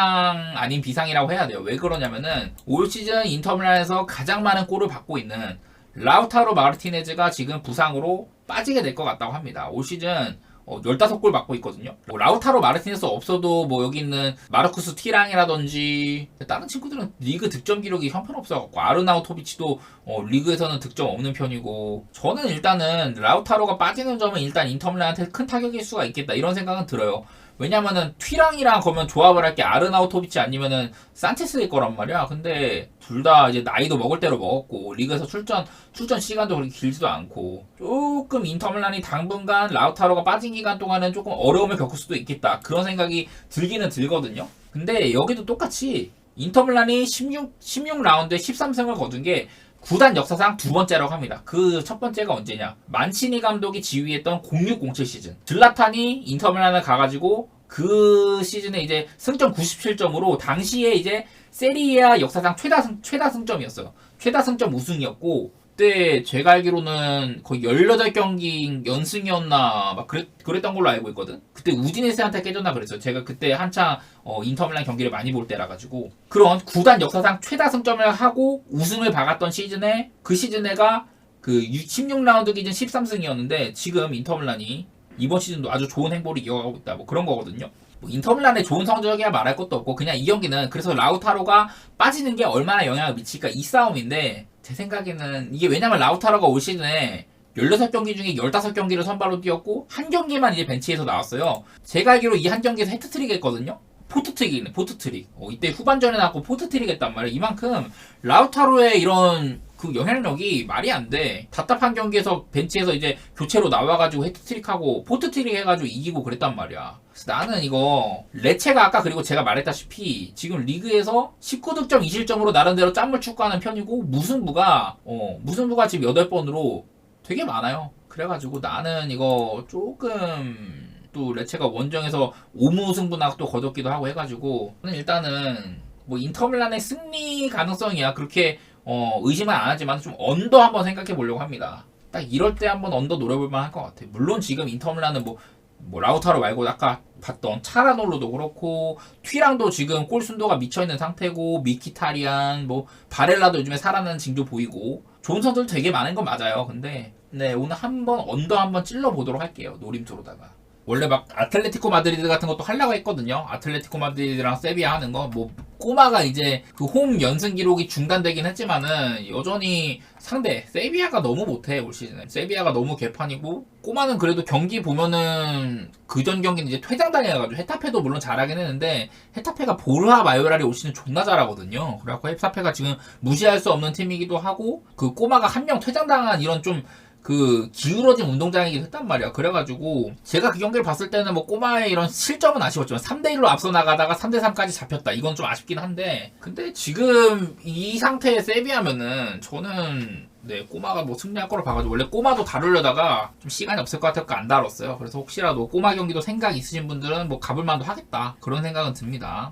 아닌 비상이라고 해야 돼요. 왜 그러냐면은 올 시즌 인터밀란에서 가장 많은 골을 받고 있는 라우타로 마르티네즈가 지금 부상으로 빠지게 될 것 같다고 합니다. 올 시즌 15골 받고 있거든요. 뭐 라우타로 마르티네스 없어도 뭐 여기 있는 마르쿠스 티랑이라든지 다른 친구들은 리그 득점 기록이 형편없어갖고, 아르나우토비치도 리그에서는 득점 없는 편이고, 저는 일단은 라우타로가 빠지는 점은 일단 인터밀란한테 큰 타격일 수가 있겠다 이런 생각은 들어요. 왜냐면은 튀랑이랑 그러면 조합을 할 게 아르나우토비치 아니면은 산체스일 거란 말이야. 근데 둘 다 이제 나이도 먹을 대로 먹었고 리그에서 출전 시간도 그렇게 길지도 않고, 조금 인터밀란이 당분간 라우타로가 빠진 기간 동안은 조금 어려움을 겪을 수도 있겠다 그런 생각이 들기는 들거든요. 근데 여기도 똑같이 인터밀란이 16라운드에 13승을 거둔 게 구단 역사상 두 번째라고 합니다. 그 첫 번째가 언제냐? 만치니 감독이 지휘했던 06-07 시즌. 슬라탄이 인터밀란을 가가지고 그 시즌에 이제 승점 97점으로 당시에 이제 세리아 역사상 최다 승점이었어요. 최다 승점 우승이었고, 그때 제가 알기로는 거의 18경기 연승이었나 막 그랬던 걸로 알고 있거든. 그때 우디네스한테 깨졌나 그랬어요. 제가 그때 한창 인터밀란 경기를 많이 볼 때라 가지고 그런 구단 역사상 최다 승점을 하고 우승을 박았던 시즌에 그 시즌에가 그 16라운드 기준 13승이었는데 지금 인터밀란이 이번 시즌도 아주 좋은 행보를 이어가고 있다. 뭐 그런 거거든요. 뭐 인터밀란의 좋은 성적이야 말할 것도 없고 그냥 이 경기는 그래서 라우타로가 빠지는 게 얼마나 영향을 미칠까 이 싸움인데 제 생각에는 이게 왜냐면 라우타로가 올 시즌에 16경기 중에 15경기를 선발로 뛰었고 한 경기만 이제 벤치에서 나왔어요. 제가 알기로 이 한 경기에서 해트트릭 했거든요. 포트트릭이네 포트트릭. 이때 후반전에 나왔고 포트트릭 했단 말이야. 이만큼 라우타로의 이런 그 영향력이 말이 안 돼. 답답한 경기에서 벤치에서 이제 교체로 나와가지고 헤트트릭하고 포트트릭 해가지고 이기고 그랬단 말이야. 그래서 나는 이거 레체가 아까 그리고 제가 말했다시피 지금 리그에서 19득점 2실점으로 나름대로 짠물 축구하는 편이고 무승부가 지금 8번으로 되게 많아요. 그래가지고 나는 이거 조금 또 레체가 원정에서 오무승부나 또 거뒀기도 하고 해가지고 일단은 뭐 인터밀란의 승리 가능성이야 그렇게 의심은 안 하지만 좀 언더 한번 생각해 보려고 합니다. 딱 이럴 때 한번 언더 노려볼 만할 것 같아. 물론 지금 인터밀란은 뭐 라우타로 말고 아까 봤던 차라놀로도 그렇고 튀랑도 지금 골 순도가 미쳐있는 상태고 미키타리안 뭐 바렐라도 요즘에 살아나는 징조 보이고 좋은 선수들 되게 많은 건 맞아요. 근데 네 오늘 한번 언더 한번 찔러 보도록 할게요. 노림수로다가. 원래 막 아틀레티코 마드리드 같은 것도 하려고 했거든요. 아틀레티코 마드리드랑 세비야 하는 거. 뭐 꼬마가 이제 그 홈 연승 기록이 중단되긴 했지만은 여전히 상대 세비야가 너무 못해 올 시즌에. 세비야가 너무 개판이고 꼬마는 그래도 경기 보면은 그전 경기는 이제 퇴장당해가지고 헤타페도 물론 잘하긴 했는데 헤타페가 보르하 마요랄이 올 시즌 존나 잘하거든요. 그래갖고 헤타페가 지금 무시할 수 없는 팀이기도 하고 그 꼬마가 한 명 퇴장당한 이런 좀 그 기울어진 운동장이긴 했단 말이야. 그래가지고 제가 그 경기를 봤을 때는 뭐 꼬마의 이런 실점은 아쉬웠지만 3대1로 앞서 나가다가 3대3까지 잡혔다. 이건 좀 아쉽긴 한데 근데 지금 이 상태의 세비하면은 저는 네 꼬마가 뭐 승리할 거로 봐가지고 원래 꼬마도 다루려다가 좀 시간이 없을 것 같아서 안 다뤘어요. 그래서 혹시라도 꼬마 경기도 생각 있으신 분들은 뭐 가볼만도 하겠다 그런 생각은 듭니다.